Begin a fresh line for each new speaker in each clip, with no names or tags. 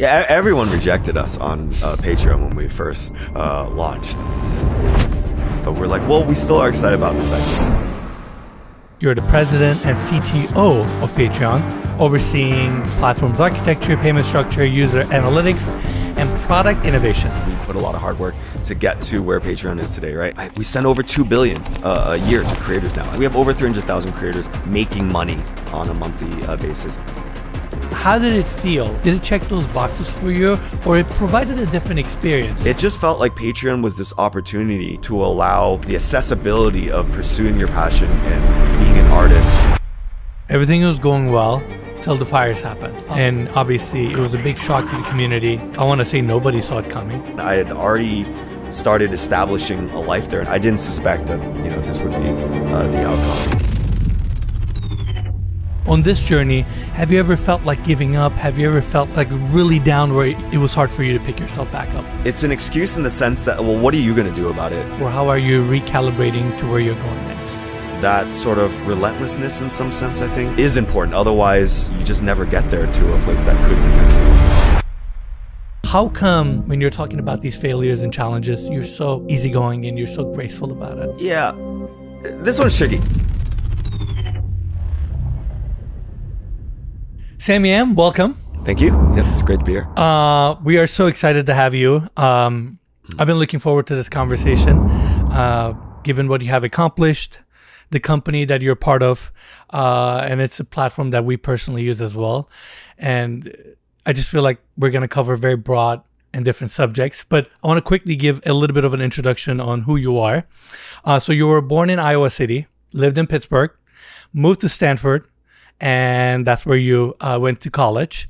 Yeah, everyone rejected us on Patreon when we first launched. But we're like, well, we still are excited about this idea.
You're the president and CTO of Patreon, overseeing platforms architecture, payment structure, user analytics, and product innovation.
We put a lot of hard work to get to where Patreon is today, right? We send over $2 billion a year to creators now. We have over 300,000 creators making money on a monthly basis.
How did it feel? Did it check those boxes for you, or it provided a different experience?
It just felt like Patreon was this opportunity to allow the accessibility of pursuing your passion and being an artist.
Everything was going well till the fires happened. And obviously, it was a big shock to the community. I want to say nobody saw it coming.
I had already started establishing a life there, and I didn't suspect that this would be the outcome.
On this journey, have you ever felt like giving up? Have you ever felt like really down where it was hard for you to pick yourself back up?
It's an excuse in the sense that, well, what are you going to do about it?
Or how are you recalibrating to where you're going next?
That sort of relentlessness in some sense, I think, is important. Otherwise, you just never get there to a place that could potentially.
How come when you're talking about these failures and challenges, you're so easygoing and you're so graceful about it?
Yeah, this one's tricky.
Sammy M, welcome.
Thank you. Yep, it's great to be here.
We are so excited to have you. I've been looking forward to this conversation, given what you have accomplished, the company that you're part of, and it's a platform that we personally use as well. And I just feel like we're going to cover very broad and different subjects, but I want to quickly give a little bit of an introduction on who you are. So you were born in Iowa City, lived in Pittsburgh, moved to Stanford, and that's where you went to college.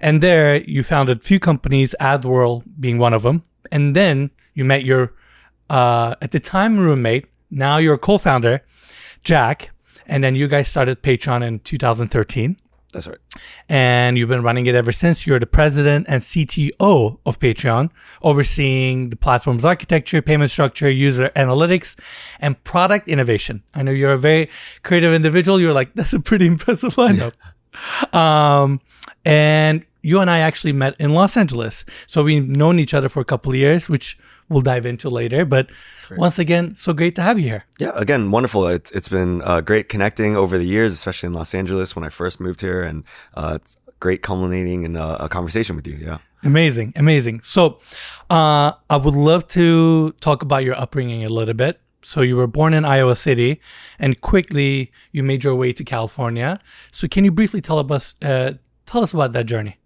And there you founded a few companies, AdWorld being one of them. And then you met your, at the time, roommate, now your co-founder, Jack. And then you guys started Patreon in 2013.
That's right.
And you've been running it ever since. You're the president and CTO of Patreon, overseeing the platform's architecture, payment structure, user analytics, and product innovation. I know you're a very creative individual. You're like, that's a pretty impressive lineup. And you and I actually met in Los Angeles. So we've known each other for a couple of years, which we'll dive into later. But once again, so great to have you here.
Yeah, again, wonderful. It's been great connecting over the years, especially in Los Angeles when I first moved here. And it's great culminating in a conversation with you. Yeah.
Amazing. Amazing. So I would love to talk about your upbringing a little bit. So you were born in Iowa City and quickly you made your way to California. So can you briefly tell us about that journey?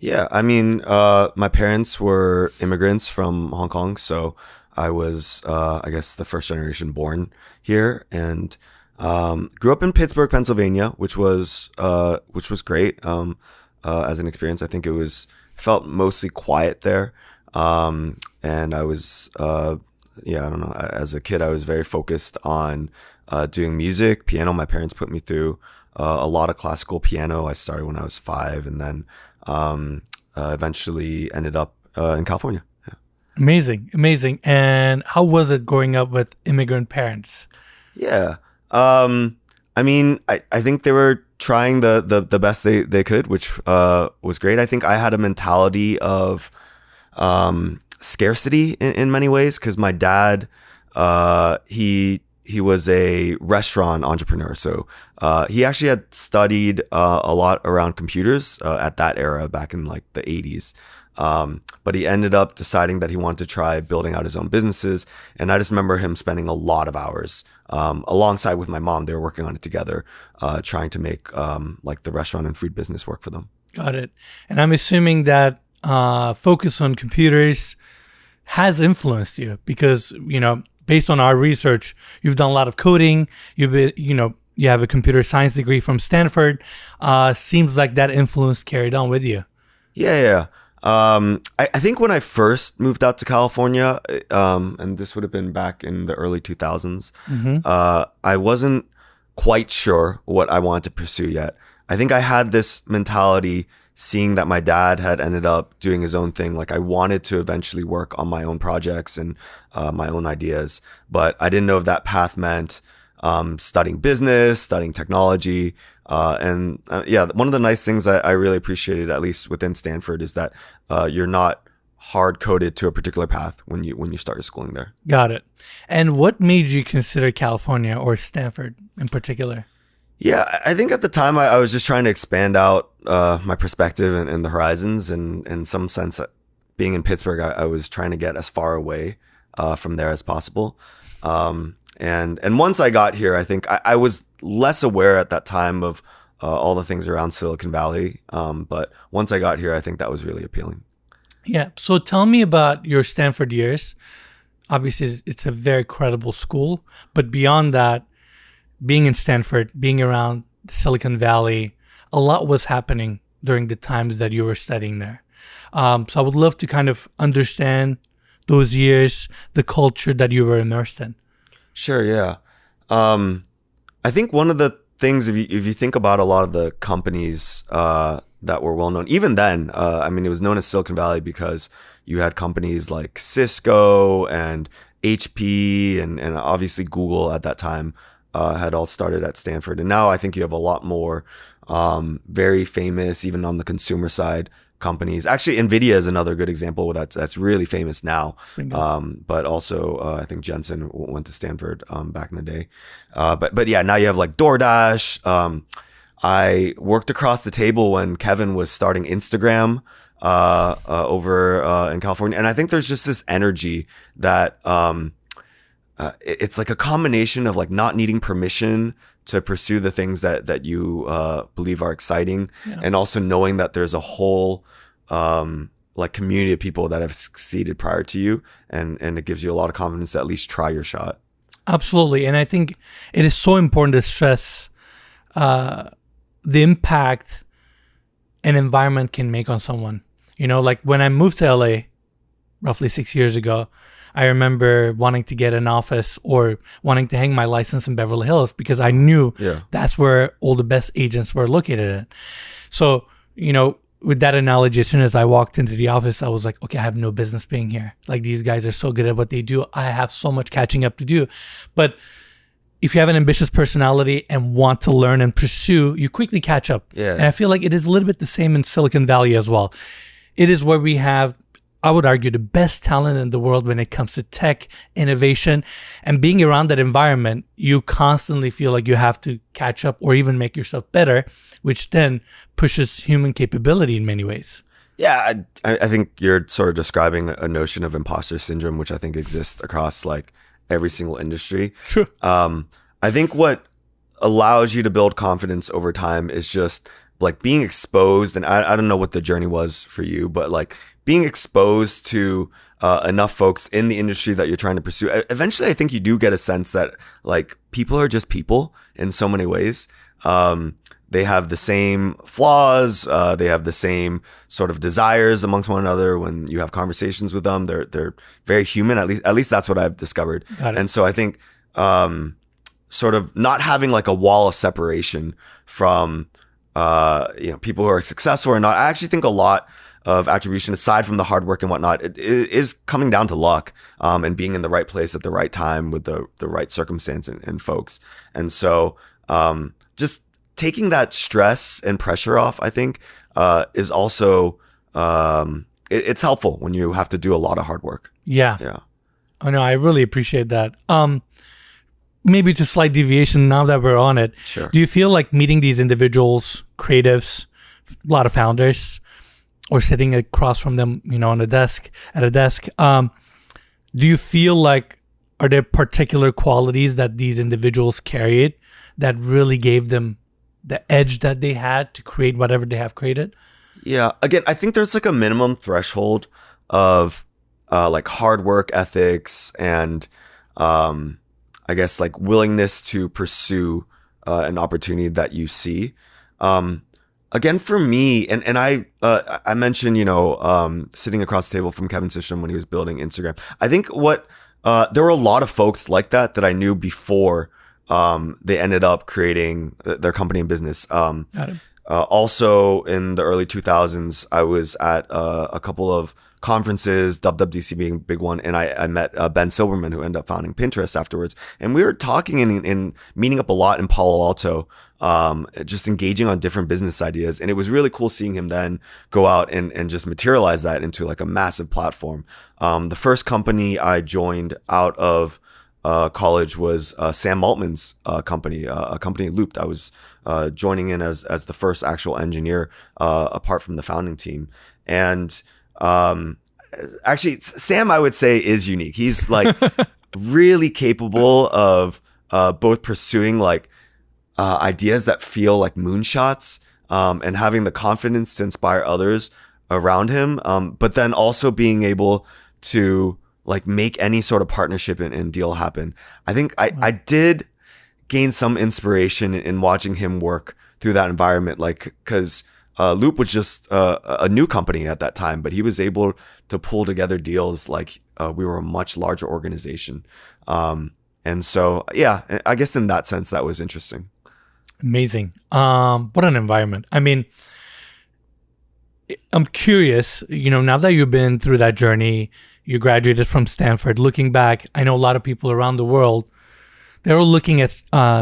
Yeah, I mean, my parents were immigrants from Hong Kong, so I was, I guess, the first generation born here, and grew up in Pittsburgh, Pennsylvania, which was great as an experience. I think felt mostly quiet there, and I was, I don't know. As a kid, I was very focused on doing music, piano. My parents put me through a lot of classical piano. I started when I was 5, and then eventually ended up in California. Yeah.
Amazing. And how was it growing up with immigrant parents?
Yeah. I mean, I think they were trying the best they could, which was great. I think I had a mentality of scarcity in many ways because my dad, he was a restaurant entrepreneur. So he actually had studied a lot around computers at that era back in like the 80s. But he ended up deciding that he wanted to try building out his own businesses. And I just remember him spending a lot of hours alongside with my mom. They were working on it together, trying to make like the restaurant and food business work for them.
Got it. And I'm assuming that focus on computers has influenced you because, based on our research, you've done a lot of coding. You have a computer science degree from Stanford. Seems like that influence carried on with you.
Yeah. I think when I first moved out to California, and this would have been back in the early 2000s, I wasn't quite sure what I wanted to pursue yet. I think I had this mentality seeing that my dad had ended up doing his own thing. Like I wanted to eventually work on my own projects and my own ideas, but I didn't know if that path meant studying business, studying technology. Yeah, one of the nice things I really appreciated, at least within Stanford, is that you're not hard coded to a particular path when you start your schooling there.
Got it. And what made you consider California or Stanford in particular?
Yeah, I think at the time I was just trying to expand out my perspective and the horizons, and in some sense, being in Pittsburgh, I was trying to get as far away from there as possible. And once I got here, I think I was less aware at that time of all the things around Silicon Valley. But once I got here, I think that was really appealing.
Yeah. So tell me about your Stanford years. Obviously, it's a very credible school, but beyond that, being in Stanford, being around Silicon Valley, a lot was happening during the times that you were studying there. So I would love to kind of understand those years, the culture that you were immersed in.
Sure, yeah. I think one of the things, if you think about a lot of the companies that were well known, even then, I mean, it was known as Silicon Valley because you had companies like Cisco and HP and obviously Google at that time had all started at Stanford. And now I think you have a lot more very famous, even on the consumer side, companies. Actually, NVIDIA is another good example that's really famous now. But also, I think Jensen went to Stanford back in the day. But yeah, now you have like DoorDash. I worked across the table when Kevin was starting Instagram over in California. And I think there's just this energy that it's like a combination of like not needing permission to pursue the things that you believe are exciting, and also knowing that there's a whole like community of people that have succeeded prior to you, and it gives you a lot of confidence to at least try your shot.
Absolutely. And I think it is so important to stress the impact an environment can make on someone. You know, like when I moved to LA roughly 6 years ago, I remember wanting to get an office or wanting to hang my license in Beverly Hills because I knew that's where all the best agents were located at. So, you know, with that analogy, as soon as I walked into the office, I was like, okay, I have no business being here. Like, these guys are so good at what they do. I have so much catching up to do. But if you have an ambitious personality and want to learn and pursue, you quickly catch up.
Yeah.
And I feel like it is a little bit the same in Silicon Valley as well. It is where we have, I would argue, the best talent in the world when it comes to tech, innovation, and being around that environment, you constantly feel like you have to catch up or even make yourself better, which then pushes human capability in many ways.
Yeah, I think you're sort of describing a notion of imposter syndrome, which I think exists across like every single industry.
True.
I think what allows you to build confidence over time is just like being exposed, and I don't know what the journey was for you, but like being exposed to enough folks in the industry that you're trying to pursue. Eventually, I think you do get a sense that like people are just people in so many ways. They have the same flaws. They have the same sort of desires amongst one another. When you have conversations with them, they're very human. At least that's what I've discovered. And so I think sort of not having like a wall of separation from people who are successful or not. I actually think a lot of attribution, aside from the hard work and whatnot, it is coming down to luck and being in the right place at the right time with the right circumstance and folks. And so just taking that stress and pressure off, I think, is also it's helpful when you have to do a lot of hard work.
Yeah. I know. I really appreciate that. Maybe just slight deviation now that we're on it.
Sure.
Do you feel like meeting these individuals, creatives, a lot of founders, or sitting across from them, at a desk, do you feel like, are there particular qualities that these individuals carried that really gave them the edge that they had to create whatever they have created?
Yeah. Again, I think there's like a minimum threshold of like hard work ethics and I guess like willingness to pursue an opportunity that you see. Again, for me, and I mentioned, sitting across the table from Kevin Systrom when he was building Instagram. I think there were a lot of folks like that I knew before they ended up creating their company and business. Also in the early 2000s, I was at a couple of conferences, WWDC being a big one, and I met Ben Silbermann, who ended up founding Pinterest afterwards. And we were talking and meeting up a lot in Palo Alto, just engaging on different business ideas. And it was really cool seeing him then go out and just materialize that into like a massive platform. The first company I joined out of college was Sam Altman's company, a company Looped. I was joining in as the first actual engineer, apart from the founding team. And actually, Sam, I would say, is unique. He's like really capable of both pursuing like ideas that feel like moonshots, and having the confidence to inspire others around him, but then also being able to like make any sort of partnership and deal happen. I think I did gain some inspiration in watching him work through that environment, like because Loop was just a new company at that time, but he was able to pull together deals like we were a much larger organization. And so, yeah, I guess in that sense, that was interesting.
Amazing. What an environment. I mean, I'm curious, now that you've been through that journey, you graduated from Stanford. Looking back, I know a lot of people around the world, they're looking at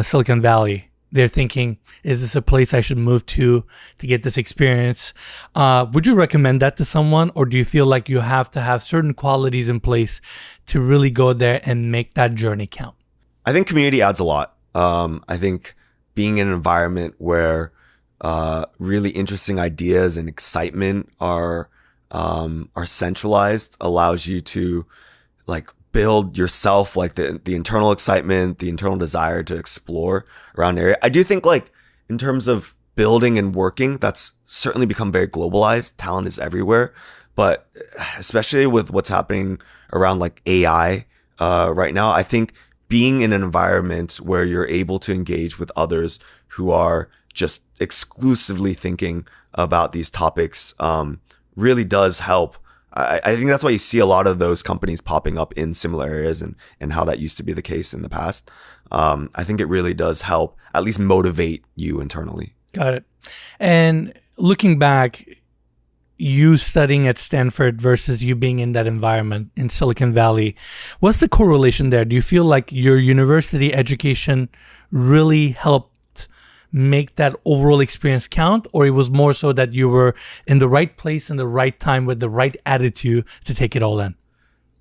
Silicon Valley. They're thinking, is this a place I should move to get this experience? Would you recommend that to someone, or do you feel like you have to have certain qualities in place to really go there and make that journey count?
I think community adds a lot. I think being in an environment where really interesting ideas and excitement are centralized allows you to like build yourself, like the internal excitement, the internal desire to explore around the area. I do think like in terms of building and working, that's certainly become very globalized. Talent is everywhere, but especially with what's happening around like AI right now, I think being in an environment where you're able to engage with others who are just exclusively thinking about these topics really does help. I think that's why you see a lot of those companies popping up in similar areas and how that used to be the case in the past. I think it really does help at least motivate you internally.
Got it. And looking back, you studying at Stanford versus you being in that environment in Silicon Valley, what's the correlation there? Do you feel like your university education really helped make that overall experience count, or it was more so that you were in the right place in the right time with the right attitude to take it all in?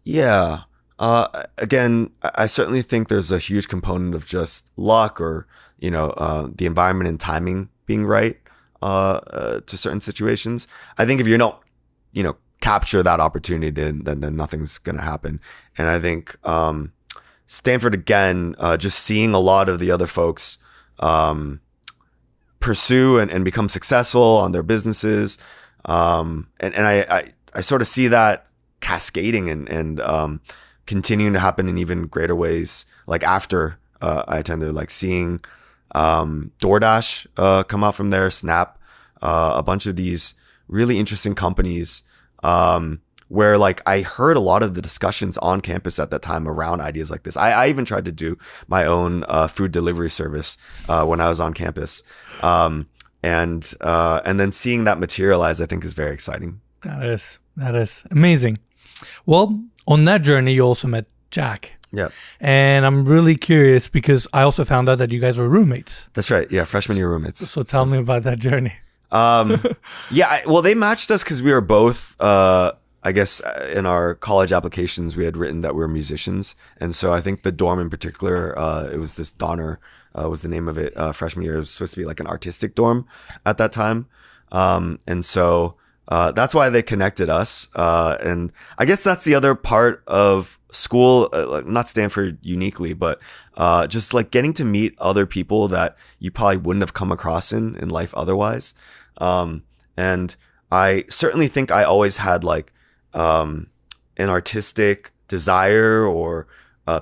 Yeah. Again, I certainly think there's a huge component of just luck or, the environment and timing being right to certain situations. I think if you don't, capture that opportunity, then nothing's going to happen. And I think Stanford, again, just seeing a lot of the other folks pursue and become successful on their businesses. And I sort of see that cascading and continuing to happen in even greater ways. Like after I attended, like seeing DoorDash come out from there, Snap, a bunch of these really interesting companies where like I heard a lot of the discussions on campus at that time around ideas like this. I even tried to do my own food delivery service when I was on campus. And then seeing that materialize, I think is very exciting.
That is amazing. Well, on that journey, you also met Jack.
Yeah.
And I'm really curious because I also found out that you guys were roommates.
That's right. Yeah. Freshman year roommates.
So tell me about that journey.
Yeah. Well, they matched us because we were both, I guess in our college applications, we had written that we were musicians. And so I think the dorm in particular, it was this Donner, was the name of it. Freshman year, it was supposed to be like an artistic dorm at that time. And so that's why they connected us. And I guess that's the other part of school, not Stanford uniquely, but just like getting to meet other people that you probably wouldn't have come across in life otherwise. And I certainly think I always had like an artistic desire or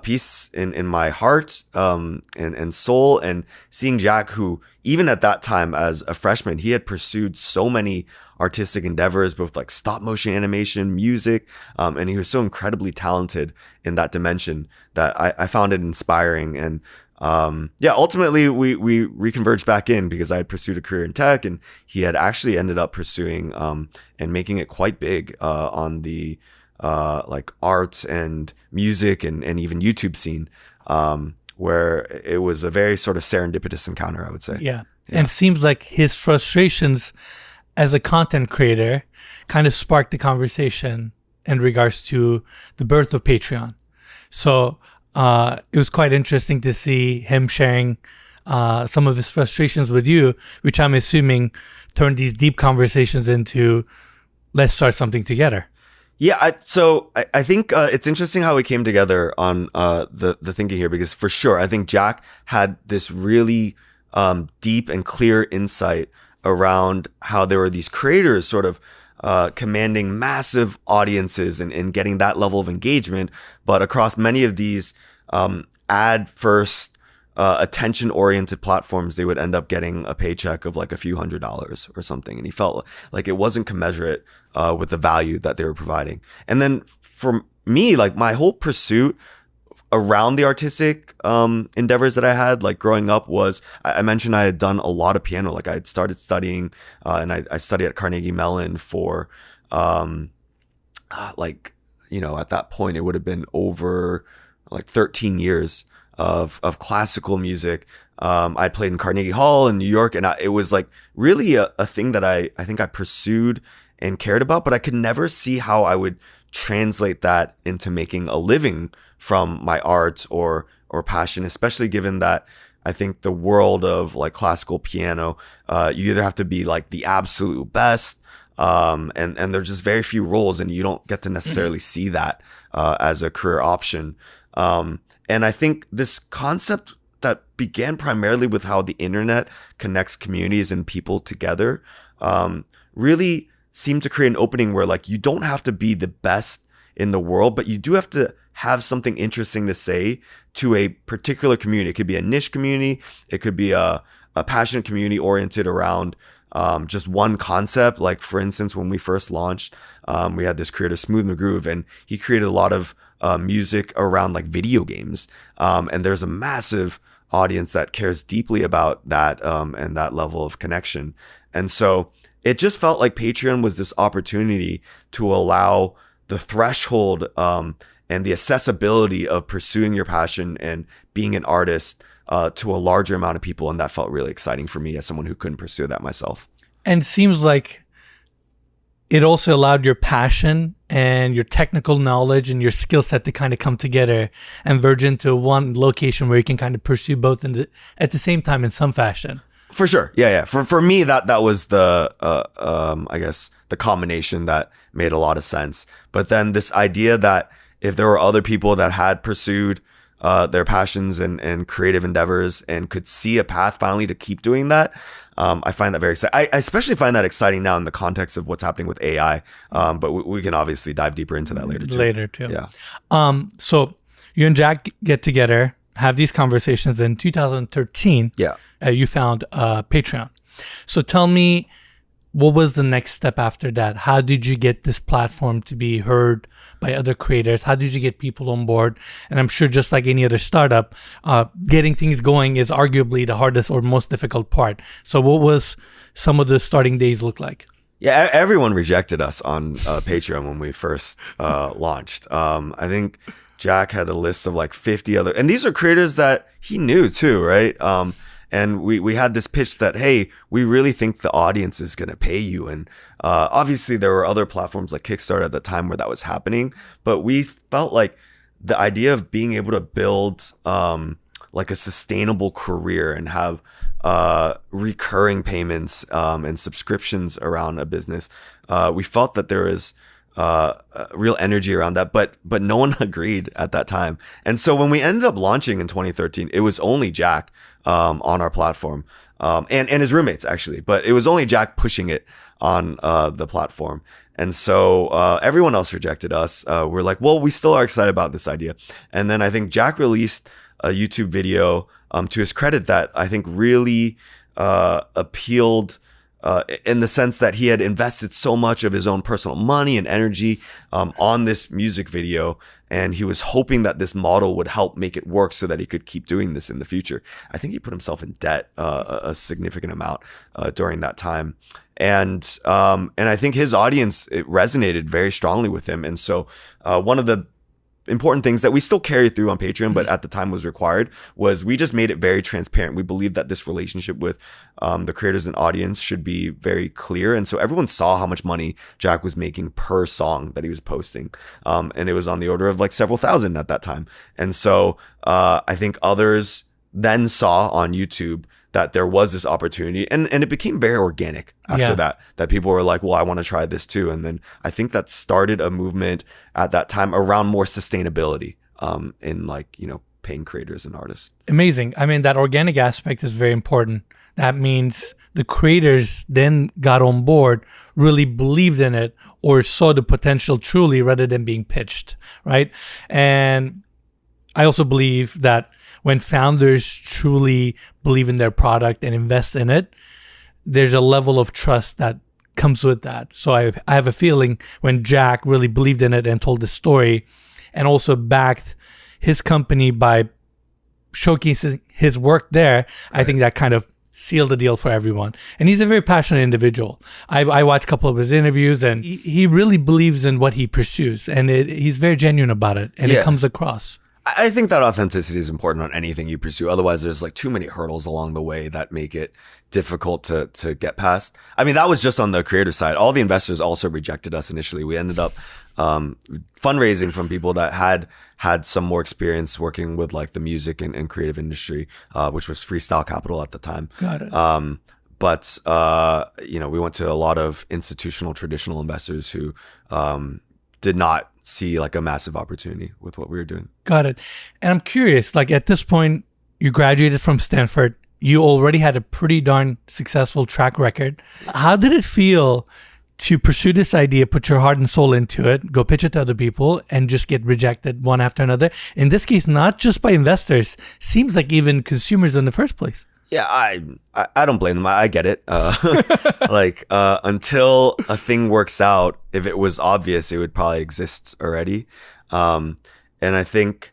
peace in my heart and soul. And seeing Jack, who even at that time as a freshman, he had pursued so many artistic endeavors, both like stop motion animation, music, and he was so incredibly talented in that dimension that I found it inspiring. And Ultimately we reconverged back in because I had pursued a career in tech, and he had actually ended up pursuing and making it quite big on the like arts and music and even YouTube scene, where it was a very sort of serendipitous encounter, I would say.
Yeah. And it seems like his frustrations as a content creator kind of sparked the conversation in regards to the birth of Patreon. So it was quite interesting to see him sharing some of his frustrations with you, which I'm assuming turned these deep conversations into, let's start something together.
Yeah, I think it's interesting how we came together on the thinking here, because for sure, I think Jack had this really deep and clear insight around how there were these creators sort of commanding massive audiences and getting that level of engagement, but across many of these ad first attention oriented platforms, they would end up getting a paycheck of like a few $100s or something. And he felt like it wasn't commensurate with the value that they were providing. And then for me, like my whole pursuit around the artistic endeavors that I had, like growing up, was I mentioned I had done a lot of piano. Like I had started studying and I studied at Carnegie Mellon for like, you know, at that point it would have been over like 13 years of classical music. I played in Carnegie Hall in New York, and it was like really a thing that I think I pursued and cared about, but I could never see how I would translate that into making a living from my art or passion, especially given that I think the world of like classical piano, you either have to be like the absolute best, and there's just very few roles, and you don't get to necessarily see that as a career option. And I think this concept that began primarily with how the internet connects communities and people together, really seemed to create an opening where like you don't have to be the best in the world, but you do have to have something interesting to say to a particular community. It could be a niche community. It could be a passionate community oriented around just one concept. Like for instance, when we first launched, we had this creator, Smooth McGroove, and he created a lot of music around like video games. And there's a massive audience that cares deeply about that and that level of connection. And so it just felt like Patreon was this opportunity to allow the threshold and the accessibility of pursuing your passion and being an artist to a larger amount of people. And that felt really exciting for me as someone who couldn't pursue that myself.
And it seems like it also allowed your passion and your technical knowledge and your skill set to kind of come together and verge into one location where you can kind of pursue both at the same time in some fashion. For sure.
Yeah. For me, that was the, I guess, the combination that made a lot of sense. But then this idea that if there were other people that had pursued their passions and creative endeavors and could see a path finally to keep doing that, I find that very exciting. I especially find that exciting now in the context of what's happening with AI. But we can obviously dive deeper into that later too.
Yeah. So you and Jack get together, have these conversations. In 2013.
Yeah.
You found Patreon. So tell me, what was the next step after that? How did you get this platform to be heard by other creators? How did you get people on board? And I'm sure just like any other startup, getting things going is arguably the hardest or most difficult part. So what was some of the starting days look like?
Yeah, everyone rejected us on Patreon when we first launched. I think Jack had a list of like 50 other, and these are creators that he knew too, right? And we had this pitch that, hey, we really think the audience is going to pay you. And obviously there were other platforms like Kickstarter at the time where that was happening. But we felt like the idea of being able to build like a sustainable career and have recurring payments and subscriptions around a business, we felt that there is real energy around that, but no one agreed at that time. And so when we ended up launching in 2013, it was only Jack on our platform, and his roommates actually, but it was only Jack pushing it on the platform. And so everyone else rejected us. We're like, well, we still are excited about this idea. And then I think Jack released a YouTube video, to his credit, that I think really appealed in the sense that he had invested so much of his own personal money and energy on this music video, and he was hoping that this model would help make it work so that he could keep doing this in the future. I think he put himself in debt a significant amount during that time. And I think his audience, it resonated very strongly with him. And so one of the important things that we still carry through on Patreon, but at the time was required, was we just made it very transparent. We believe that this relationship with the creators and audience should be very clear. And so everyone saw how much money Jack was making per song that he was posting. And it was on the order of like several thousand at that time. And so I think others then saw on YouTube that there was this opportunity, and it became very organic after that people were like, well, I want to try this too. And then I think that started a movement at that time around more sustainability in like, you know, paying creators and artists.
Amazing. I mean, that organic aspect is very important. That means the creators then got on board, really believed in it, or saw the potential truly rather than being pitched, right? And I also believe that when founders truly believe in their product and invest in it, there's a level of trust that comes with that. So I have a feeling when Jack really believed in it and told the story, and also backed his company by showcasing his work there, I think that kind of sealed the deal for everyone. And he's a very passionate individual. I watched a couple of his interviews, and he really believes in what he pursues, and he's very genuine about it, and it comes across.
I think that authenticity is important on anything you pursue. Otherwise, there's like too many hurdles along the way that make it difficult to get past. I mean, that was just on the creator side. All the investors also rejected us initially. We ended up fundraising from people that had some more experience working with like the music and creative industry, which was Freestyle Capital at the time.
Got it.
But you know, we went to a lot of institutional traditional investors who did not see like a massive opportunity with what we were doing.
Got it. And I'm curious, like at this point, you graduated from Stanford. You already had a pretty darn successful track record. How did it feel to pursue this idea, put your heart and soul into it, go pitch it to other people, and just get rejected one after another? In this case, not just by investors, seems like even consumers in the first place.
Yeah, I don't blame them. I get it. Like until a thing works out, if it was obvious, it would probably exist already. And I think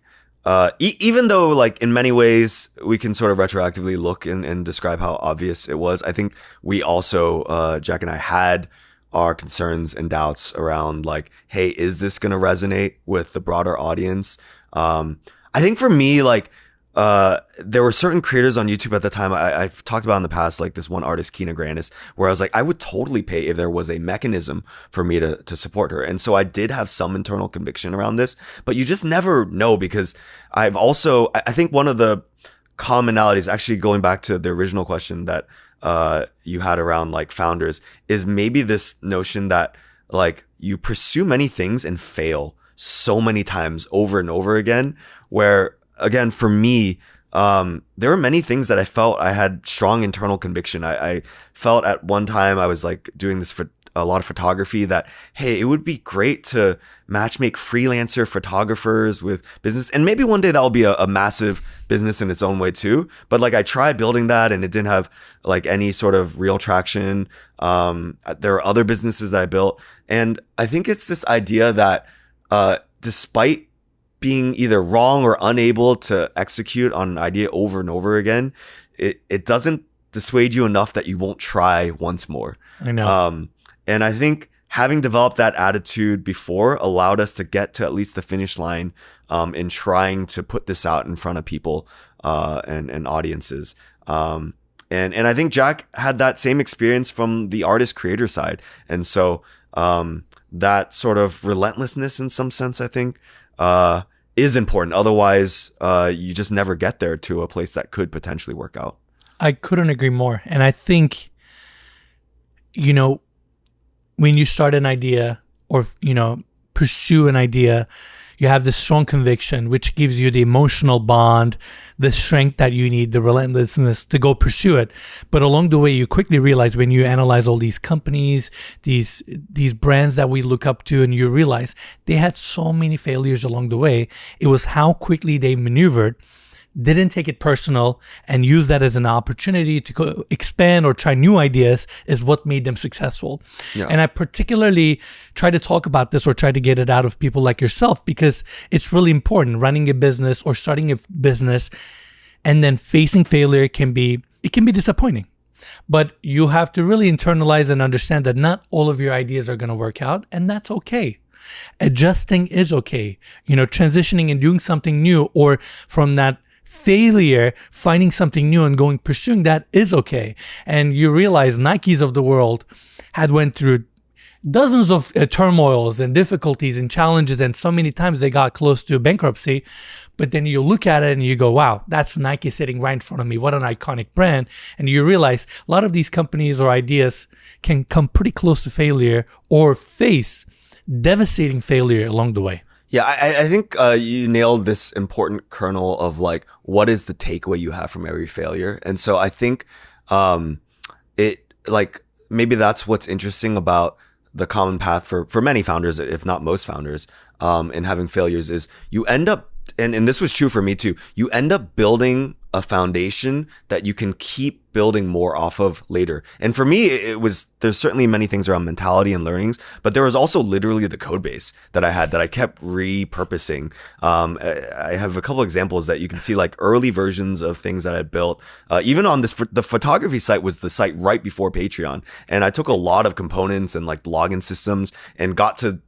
even though like in many ways we can sort of retroactively look and describe how obvious it was, I think we also, Jack and I, had our concerns and doubts around like, hey, is this going to resonate with the broader audience? I think for me, like, there were certain creators on YouTube at the time I've talked about in the past, like this one artist, Kina Grannis, where I was like, I would totally pay if there was a mechanism for me to support her. And so I did have some internal conviction around this, but you just never know, because I think one of the commonalities, actually going back to the original question that you had around like founders, is maybe this notion that like you pursue many things and fail so many times over and over again, where again, for me, there were many things that I felt I had strong internal conviction. I felt at one time I was like doing this for a lot of photography that, hey, it would be great to matchmake freelancer photographers with business. And maybe one day that will be a massive business in its own way too. But like I tried building that and it didn't have like any sort of real traction. There are other businesses that I built. And I think it's this idea that despite being either wrong or unable to execute on an idea over and over again, it doesn't dissuade you enough that you won't try once more.
I know.
And I think having developed that attitude before allowed us to get to at least the finish line in trying to put this out in front of people and audiences. And I think Jack had that same experience from the artist creator side. And so that sort of relentlessness in some sense, I think, is important. Otherwise, you just never get there to a place that could potentially work out.
I couldn't agree more. And I think, you know, when you start an idea or, you know, pursue an idea, you have this strong conviction, which gives you the emotional bond, the strength that you need, the relentlessness to go pursue it. But along the way, you quickly realize when you analyze all these companies, these brands that we look up to, and you realize they had so many failures along the way. It was how quickly they maneuvered didn't take it personal and use that as an opportunity to go expand or try new ideas is what made them successful.
Yeah.
And I particularly try to talk about this or try to get it out of people like yourself because it's really important. Running a business or starting a business and then facing failure can be disappointing. But you have to really internalize and understand that not all of your ideas are going to work out, and that's okay. Adjusting is okay. Transitioning and doing something new, or from that failure, finding something new and pursuing that is okay. And you realize Nikes of the world had went through dozens of turmoils and difficulties and challenges, and so many times they got close to bankruptcy. But then you look at it and you go, wow, that's Nike sitting right in front of me. What an iconic brand. And you realize a lot of these companies or ideas can come pretty close to failure or face devastating failure along the way.
Yeah, I think you nailed this important kernel of like, what is the takeaway you have from every failure? And so I think maybe that's what's interesting about the common path for many founders, if not most founders, in having failures is you end up, and this was true for me too, you end up building a foundation that you can keep building more off of later. And for me, there's certainly many things around mentality and learnings, but there was also literally the code base that I had that I kept repurposing. I have a couple examples that you can see, like early versions of things that I built. Even on the photography site was the site right before Patreon. And I took a lot of components and like login systems and got to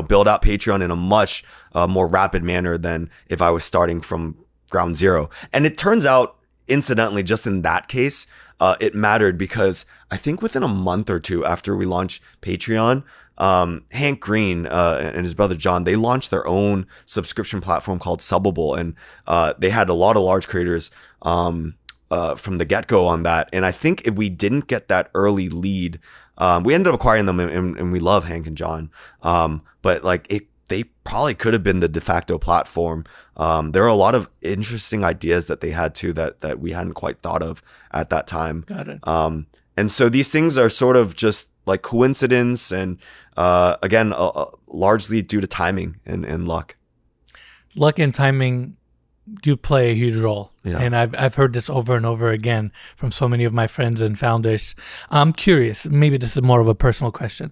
build out Patreon in a much more rapid manner than if I was starting from ground zero. And it turns out, incidentally, just in that case, it mattered because I think within a month or two after we launched Patreon, Hank Green and his brother John, they launched their own subscription platform called Subbable. And they had a lot of large creators from the get-go on that. And I think if we didn't get that early lead, we ended up acquiring them, and we love Hank and John. But like they probably could have been the de facto platform. There are a lot of interesting ideas that they had too that we hadn't quite thought of at that time.
Got it.
And so these things are sort of just like coincidence, and again, largely due to timing and luck.
Luck and timing do play a huge role.
Yeah.
And I've heard this over and over again from so many of my friends and founders. I'm curious, maybe this is more of a personal question.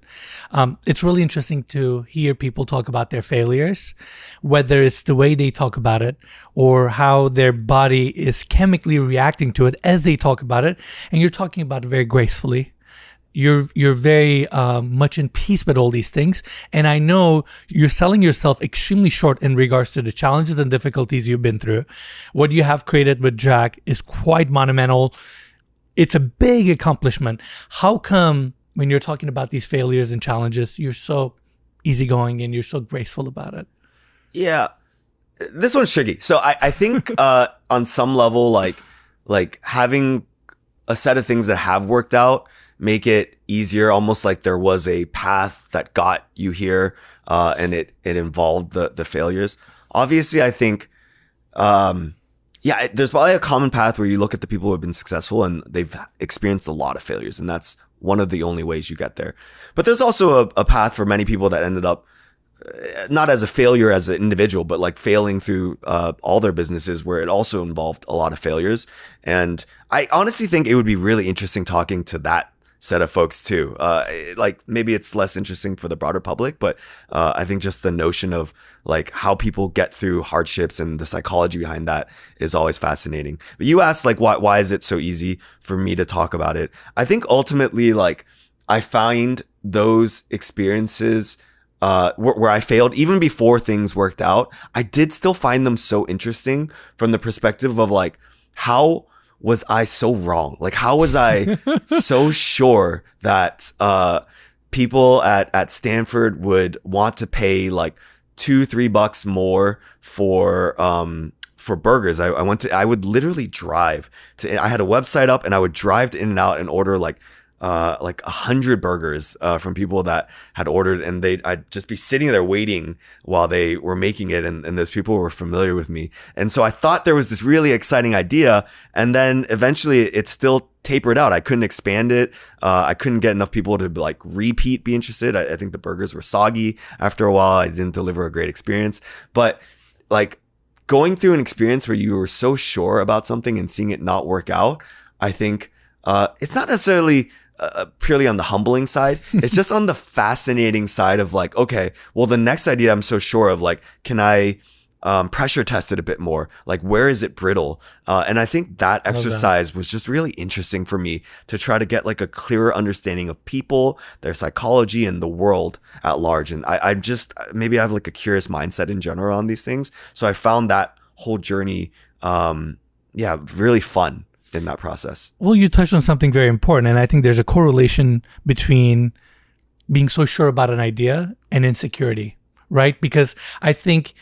It's really interesting to hear people talk about their failures, whether it's the way they talk about it or how their body is chemically reacting to it as they talk about it. And you're talking about it very gracefully. You're very much in peace with all these things. And I know you're selling yourself extremely short in regards to the challenges and difficulties you've been through. What you have created with Jack is quite monumental. It's a big accomplishment. How come when you're talking about these failures and challenges, you're so easygoing and you're so graceful about it?
Yeah, this one's tricky. So I think on some level, like having a set of things that have worked out make it easier, almost like there was a path that got you here, and it involved the failures. Obviously, I think, there's probably a common path where you look at the people who have been successful and they've experienced a lot of failures, and that's one of the only ways you get there. But there's also a path for many people that ended up not as a failure as an individual, but like failing through all their businesses, where it also involved a lot of failures. And I honestly think it would be really interesting talking to that set of folks too. Like maybe it's less interesting for the broader public, but I think just the notion of like how people get through hardships and the psychology behind that is always fascinating. But you asked like why is it so easy for me to talk about it? I think ultimately, like, I find those experiences where I failed even before things worked out, I did still find them so interesting from the perspective of like, how was I so wrong? Like, how was I so sure that people at Stanford would want to pay like $2-3 more for burgers? I would literally drive to, I had a website up and I would drive to In-N-Out and order like 100 burgers from people that had ordered, and I'd just be sitting there waiting while they were making it, and those people were familiar with me. And so I thought there was this really exciting idea, and then eventually it still tapered out. I couldn't expand it. I couldn't get enough people to like be interested. I think the burgers were soggy after a while. I didn't deliver a great experience. But like, going through an experience where you were so sure about something and seeing it not work out, I think it's not necessarily purely on the humbling side. It's just on the fascinating side of like, okay, well, the next idea I'm so sure of, like, can I pressure test it a bit more? Like, where is it brittle? And I think that exercise was just really interesting for me to try to get like a clearer understanding of people, their psychology, and the world at large. And I just, maybe I have like a curious mindset in general on these things. So I found that whole journey, really fun in that process.
Well, you touched on something very important, and I think there's a correlation between being so sure about an idea and insecurity, right? Because I think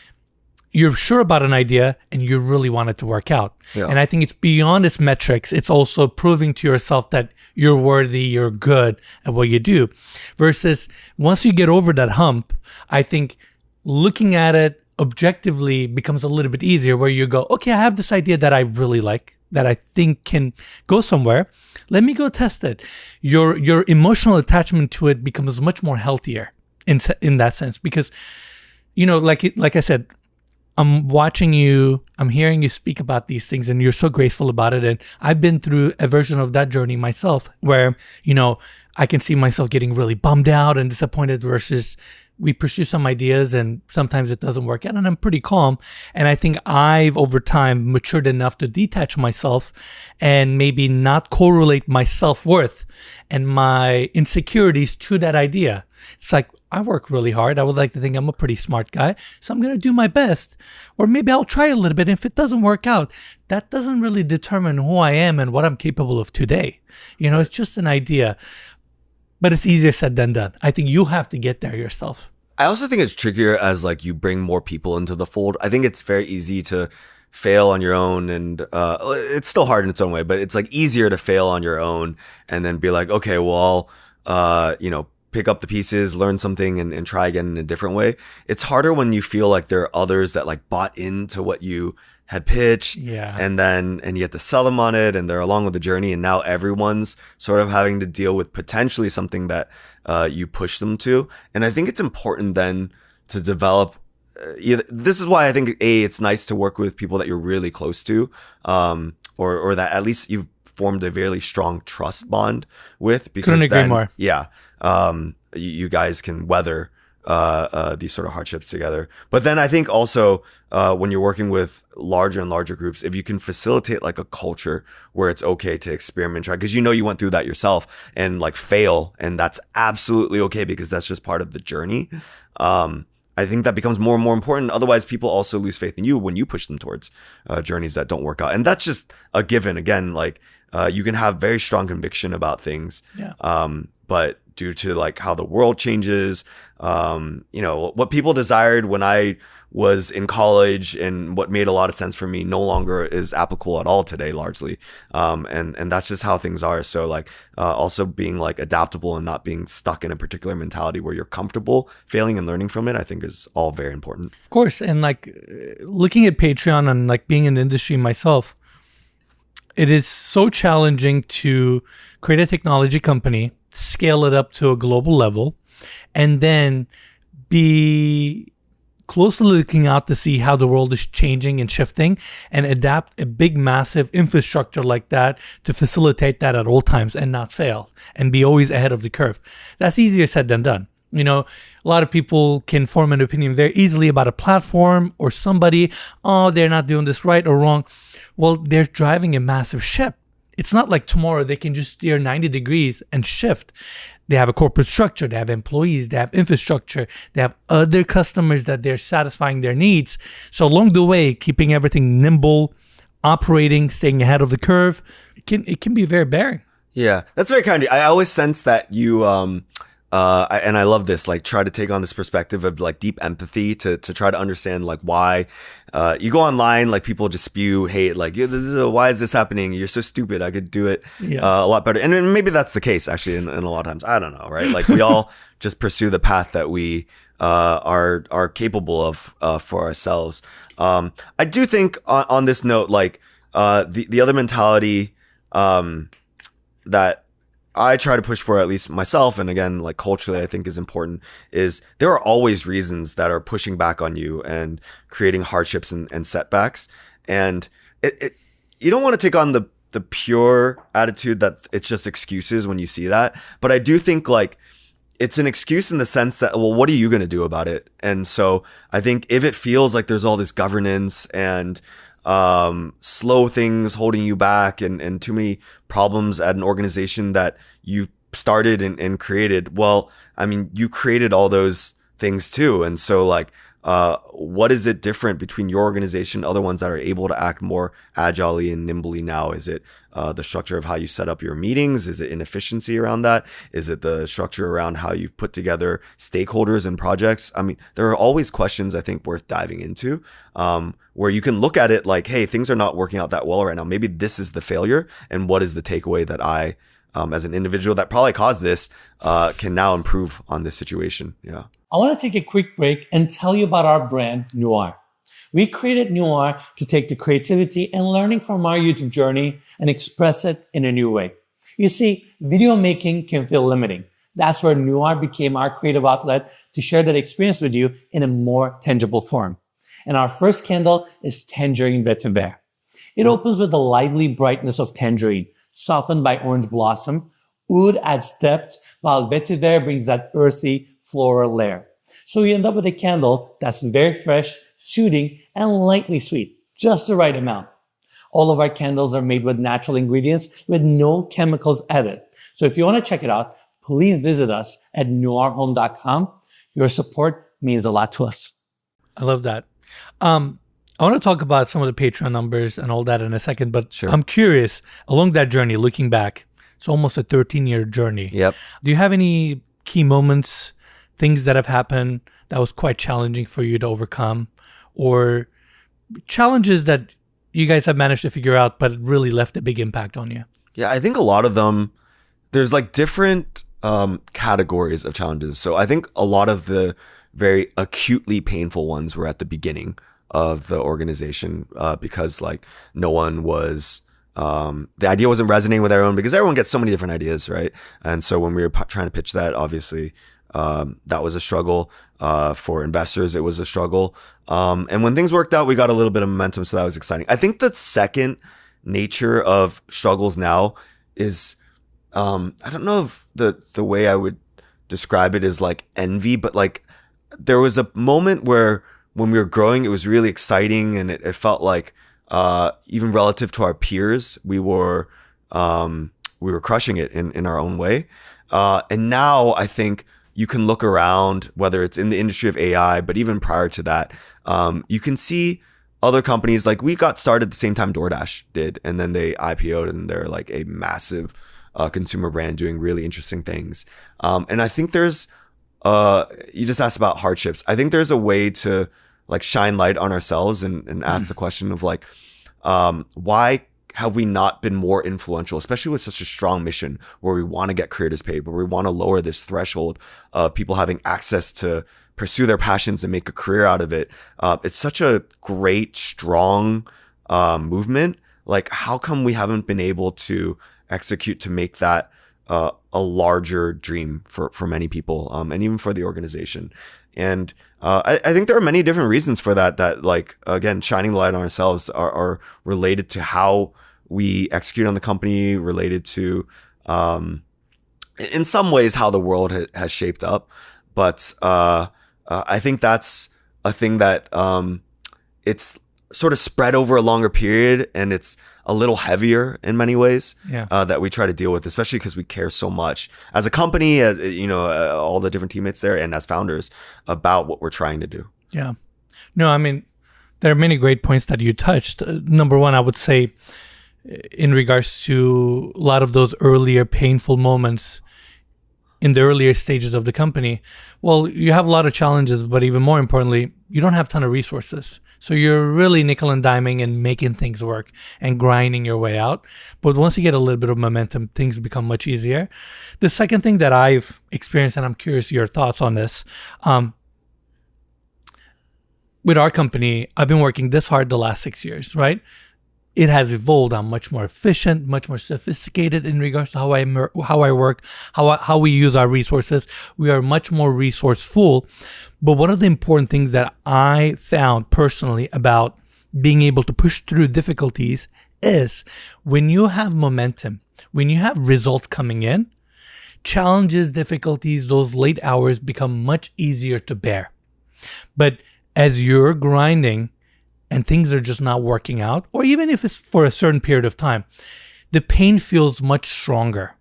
you're sure about an idea and you really want it to work out. Yeah. And I think it's beyond its metrics. It's also proving to yourself that you're worthy, you're good at what you do. Versus once you get over that hump, I think looking at it objectively becomes a little bit easier, where you go, okay, I have this idea that I really like, that I think can go somewhere. Let me go test it. Your emotional attachment to it becomes much more healthier in that sense, because, you know, like I said, I'm watching you, I'm hearing you speak about these things, and you're so graceful about it. And I've been through a version of that journey myself where, you know, I can see myself getting really bummed out and disappointed, versus we pursue some ideas and sometimes it doesn't work out, and I'm pretty calm. And I think I've over time matured enough to detach myself and maybe not correlate my self-worth and my insecurities to that idea. It's like, I work really hard. I would like to think I'm a pretty smart guy, so I'm going to do my best. Or maybe I'll try a little bit. If it doesn't work out, that doesn't really determine who I am and what I'm capable of today. You know, it's just an idea, but it's easier said than done. I think you have to get there yourself.
I also think it's trickier as like you bring more people into the fold. I think it's very easy to fail on your own, and it's still hard in its own way, but it's like easier to fail on your own and then be like, okay, well, I'll, pick up the pieces, learn something, and try again in a different way. It's harder when you feel like there are others that like bought into what you had pitched, and you have to sell them on it, and they're along with the journey, and now everyone's sort of having to deal with potentially something that you push them to. And I think it's important then to develop. This is why I think it's nice to work with people that you're really close to, or that at least you've formed a very strong trust bond with. Because
couldn't agree more.
Yeah. You guys can weather these sort of hardships together. But then I think also when you're working with larger and larger groups, if you can facilitate like a culture where it's okay to experiment, try, because you went through that yourself and like fail, and that's absolutely okay because that's just part of the journey. I think that becomes more and more important. Otherwise, people also lose faith in you when you push them towards journeys that don't work out. And that's just a given. Again, like you can have very strong conviction about things, but due to like how the world changes, what people desired when I was in college and what made a lot of sense for me no longer is applicable at all today, largely. And that's just how things are. So like also being like adaptable and not being stuck in a particular mentality where you're comfortable failing and learning from it, I think is all very important.
Of course. And like looking at Patreon and like being in the industry myself, it is so challenging to create a technology company, scale it up to a global level, and then be closely looking out to see how the world is changing and shifting, and adapt a big, massive infrastructure like that to facilitate that at all times and not fail and be always ahead of the curve. That's easier said than done. A lot of people can form an opinion very easily about a platform or somebody. Oh, they're not doing this right or wrong. Well, they're driving a massive ship. It's not like tomorrow they can just steer 90 degrees and shift. They have a corporate structure, they have employees, they have infrastructure, they have other customers that they're satisfying their needs. So along the way, keeping everything nimble, operating, staying ahead of the curve, it can be very bearing.
Yeah, that's very kind of you. I always sense that you and I love this, like try to take on this perspective of like deep empathy to try to understand like why you go online, like people just spew hate, like why is this happening? You're so stupid. I could do it a lot better. And maybe that's the case actually in a lot of times. I don't know, right? Like we all just pursue the path that we are capable of for ourselves. I do think on this note, like the other mentality that I try to push for, at least myself, and again, like culturally, I think is important, is there are always reasons that are pushing back on you and creating hardships and setbacks. And you don't want to take on the pure attitude that it's just excuses when you see that. But I do think like it's an excuse in the sense that, well, what are you going to do about it? And so I think if it feels like there's all this governance and slow things holding you back and too many problems at an organization that you started and created, well, I mean, you created all those things too. And so like, what is it different between your organization, other ones that are able to act more agilely and nimbly now? Is it the structure of how you set up your meetings? Is it inefficiency around that? Is it the structure around how you've put together stakeholders and projects? I mean, there are always questions I think worth diving into, where you can look at it like, hey, things are not working out that well right now. Maybe this is the failure, and what is the takeaway that I, as an individual that probably caused this, can now improve on this situation. Yeah.
I want to take a quick break and tell you about our brand, Nuar. We created Nuar to take the creativity and learning from our YouTube journey and express it in a new way. You see, video making can feel limiting. That's where Nuar became our creative outlet to share that experience with you in a more tangible form. And our first candle is Tangerine Vetiver. It opens with the lively brightness of tangerine, softened by orange blossom. Oud adds depth, while Vetiver brings that earthy, floral layer. So you end up with a candle that's very fresh, soothing, and lightly sweet, just the right amount. All of our candles are made with natural ingredients with no chemicals added. So if you want to check it out, please visit us at nuarhome.com. Your support means a lot to us.
I love that. I want to talk about some of the Patreon numbers and all that in a second, but sure. I'm curious, along that journey, looking back, it's almost a 13-year journey.
Yep.
Do you have any key moments, things that have happened that was quite challenging for you to overcome, or challenges that you guys have managed to figure out but really left a big impact on you?
Yeah, I think a lot of them, there's like different categories of challenges. So I think a lot of the very acutely painful ones were at the beginning of the organization, because like no one was, the idea wasn't resonating with everyone because everyone gets so many different ideas, right? And so when we were trying to pitch that, obviously, that was a struggle. For investors, it was a struggle. And when things worked out, we got a little bit of momentum, so that was exciting. I think the second nature of struggles now is, I don't know if the way I would describe it is like envy, but like there was a moment where when we were growing, it was really exciting, and it felt like, even relative to our peers, we were crushing it in our own way. And now I think you can look around, whether it's in the industry of AI, but even prior to that, you can see other companies, like we got started at the same time DoorDash did, and then they IPO'd, and they're like a massive consumer brand doing really interesting things. And I think there's, you just asked about hardships. I think there's a way to like shine light on ourselves and ask the question of like, why have we not been more influential, especially with such a strong mission where we want to get creators paid, where we want to lower this threshold of people having access to pursue their passions and make a career out of it. It's such a great, strong movement. Like, how come we haven't been able to execute to make that a larger dream for many people, and even for the organization? And I think there are many different reasons for that like, again, shining the light on ourselves are related to how we execute on the company, related to, in some ways, how the world has shaped up. But I think that's a thing that it's sort of spread over a longer period, and it's a little heavier in many ways, that we try to deal with, especially because we care so much as a company, as you know, all the different teammates there, and as founders, about what we're trying to do.
Yeah. No, I mean, there are many great points that you touched. Number one, I would say, in regards to a lot of those earlier painful moments in the earlier stages of the company, well, you have a lot of challenges, but even more importantly, you don't have a ton of resources. So you're really nickel and diming and making things work and grinding your way out. But once you get a little bit of momentum, things become much easier. The second thing that I've experienced, and I'm curious your thoughts on this, with our company, I've been working this hard the last 6 years, right? it has evolved. I'm much more efficient, much more sophisticated in regards to how I work, how we use our resources. We are much more resourceful. But one of the important things that I found personally about being able to push through difficulties is when you have momentum, when you have results coming in, challenges, difficulties, those late hours become much easier to bear. But as you're grinding and things are just not working out, or even if it's for a certain period of time, the pain feels much stronger.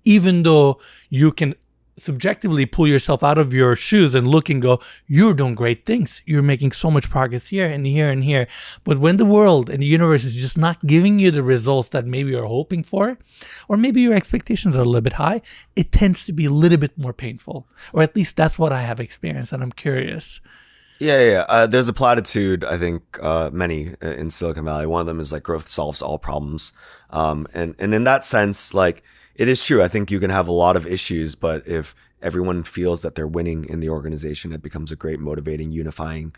Even though you can subjectively pull yourself out of your shoes and look and go, you're doing great things. You're making so much progress here and here and here. But when the world and the universe is just not giving you the results that maybe you're hoping for, or maybe your expectations are a little bit high, it tends to be a little bit more painful. Or at least that's what I have experienced, and I'm curious.
Yeah. There's a platitude, I think, many in Silicon Valley. One of them is like growth solves all problems. And in that sense, like, it is true. I think you can have a lot of issues, but if everyone feels that they're winning in the organization, it becomes a great motivating, unifying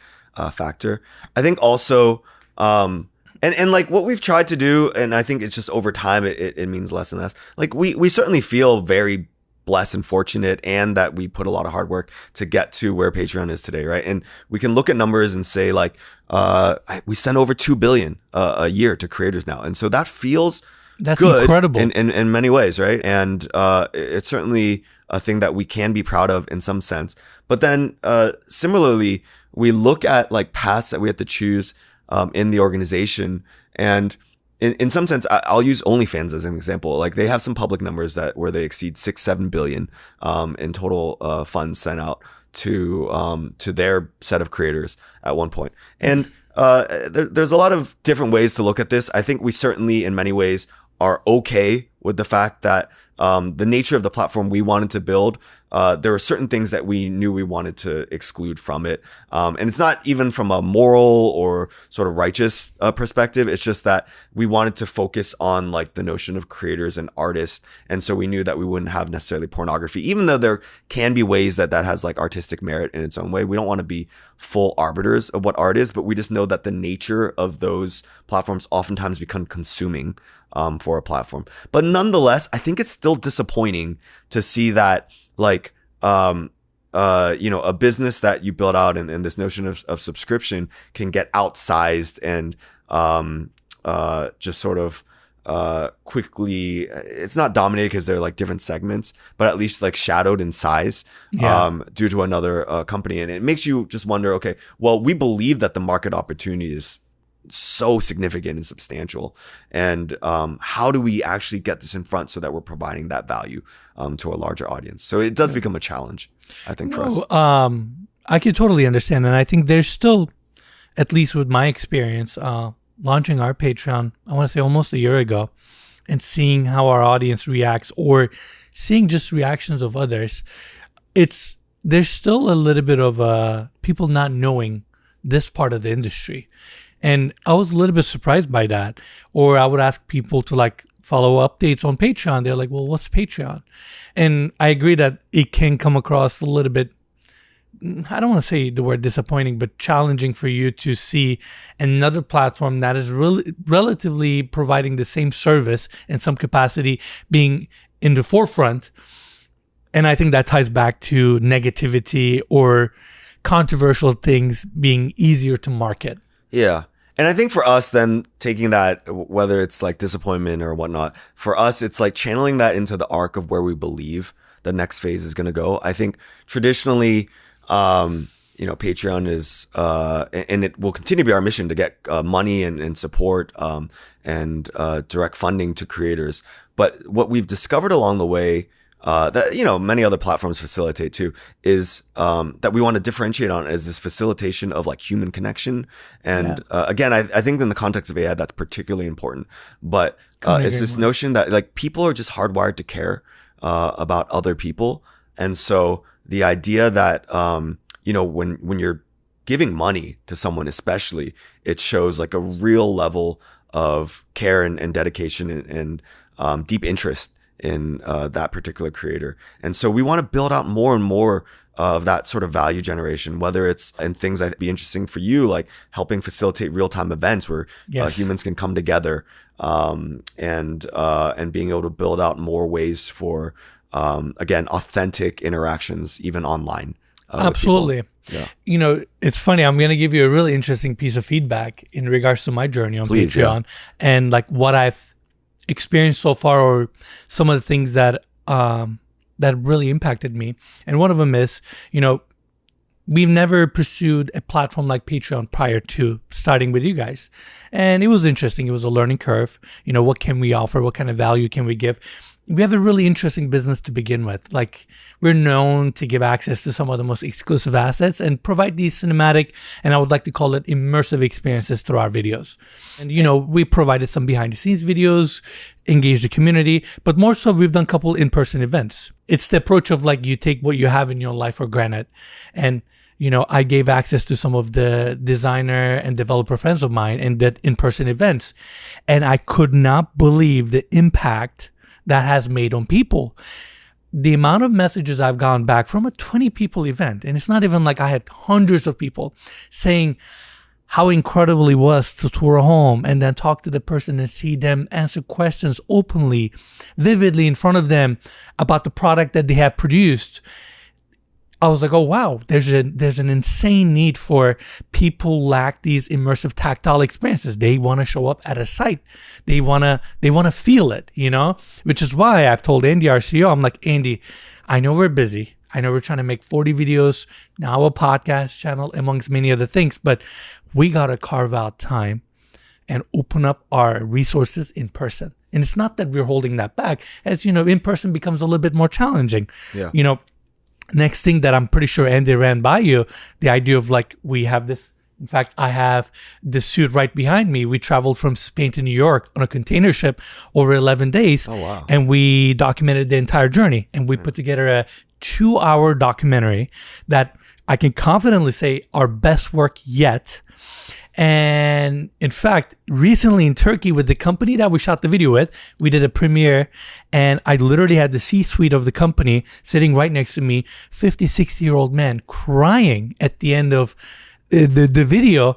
factor. I think also, and like what we've tried to do, and I think it's just over time, it means less and less. Like we certainly feel very blessed and fortunate, and that we put a lot of hard work to get to where Patreon is today, right? And we can look at numbers and say like, we send over 2 billion a year to creators now. And so that feels good,
incredible
in many ways, right? And it's certainly a thing that we can be proud of in some sense. But then similarly, we look at like paths that we have to choose in the organization, and in some sense, I'll use OnlyFans as an example. Like they have some public numbers where they exceed 6-7 billion in total funds sent out to their set of creators at one point. And there's a lot of different ways to look at this. I think we certainly, in many ways, are okay with the fact that the nature of the platform we wanted to build, there were certain things that we knew we wanted to exclude from it. And it's not even from a moral or sort of righteous perspective. It's just that we wanted to focus on like the notion of creators and artists. And so we knew that we wouldn't have necessarily pornography, even though there can be ways that has like artistic merit in its own way. We don't want to be full arbiters of what art is, but we just know that the nature of those platforms oftentimes become consuming for a platform. But nonetheless, I think it's still disappointing to see that like, a business that you build out and this notion of subscription can get outsized and just sort of quickly, it's not dominated because they're like different segments, but at least like shadowed in size due to another company. And it makes you just wonder, okay, well, we believe that the market opportunity is so significant and substantial, and how do we actually get this in front so that we're providing that value to a larger audience? So it does become a challenge, I think, for us.
I can totally understand, and I think there's still, at least with my experience, launching our Patreon, I want to say almost a year ago, and seeing how our audience reacts, or seeing just reactions of others, there's still a little bit of people not knowing this part of the industry. And I was a little bit surprised by that. Or I would ask people to like follow updates on Patreon. They're like, well, what's Patreon? And I agree that it can come across a little bit, I don't want to say the word disappointing, but challenging for you to see another platform that is relatively providing the same service in some capacity being in the forefront. And I think that ties back to negativity or controversial things being easier to market.
Yeah. And I think for us then, taking that, whether it's like disappointment or whatnot, for us, it's like channeling that into the arc of where we believe the next phase is going to go. I think traditionally, Patreon is, and it will continue to be our mission to get money and support and direct funding to creators. But what we've discovered along the way, that many other platforms facilitate too, is that we want to differentiate on is this facilitation of like human connection. And again, I think in the context of AI, that's particularly important. But it's this notion that like people are just hardwired to care about other people. And so the idea that when you're giving money to someone, especially, it shows like a real level of care and dedication and deep interest in that particular creator. And so we want to build out more and more of that sort of value generation, whether it's in things that'd be interesting for you, like helping facilitate real-time events where humans can come together, and being able to build out more ways for, again, authentic interactions, even online.
Absolutely.
Yeah.
You know, it's funny. I'm going to give you a really interesting piece of feedback in regards to my journey on Patreon and like what I've experienced so far, or some of the things that that really impacted me. And one of them is, you know, we've never pursued a platform like Patreon prior to starting with you guys. And it was interesting. It was a learning curve. You know, what can we offer? What kind of value can we give? We have a really interesting business to begin with. Like, we're known to give access to some of the most exclusive assets and provide these cinematic, and I would like to call it immersive experiences through our videos. And, you know, we provided some behind the scenes videos, engaged the community, but more so we've done a couple in-person events. It's the approach of like, you take what you have in your life for granted. And, you know, I gave access to some of the designer and developer friends of mine in that in-person events. And I could not believe the impact that has made on people. The amount of messages I've gotten back from a 20 people event, and it's not even like I had hundreds of people saying how incredible it was to tour a home and then talk to the person and see them answer questions openly, vividly in front of them about the product that they have produced. I was like, oh wow, there's an insane need for people lack these immersive tactile experiences. They want to show up at a site. They wanna feel it, you know? Which is why I've told Andy, our CEO, I'm like, Andy, I know we're busy. I know we're trying to make 40 videos, now a podcast channel, amongst many other things, but we gotta carve out time and open up our resources in person. And it's not that we're holding that back. As you know, in person becomes a little bit more challenging.
Yeah.
You know, next thing that I'm pretty sure Andy ran by you, the idea of like, we have this, in fact, I have this suit right behind me. We traveled from Spain to New York on a container ship over 11 days.
Oh, wow.
And we documented the entire journey. And we put together a 2-hour documentary that I can confidently say our best work yet. And in fact, recently in Turkey with the company that we shot the video with, we did a premiere and I literally had the C-suite of the company sitting right next to me, 50, 60-year-old man crying at the end of the video.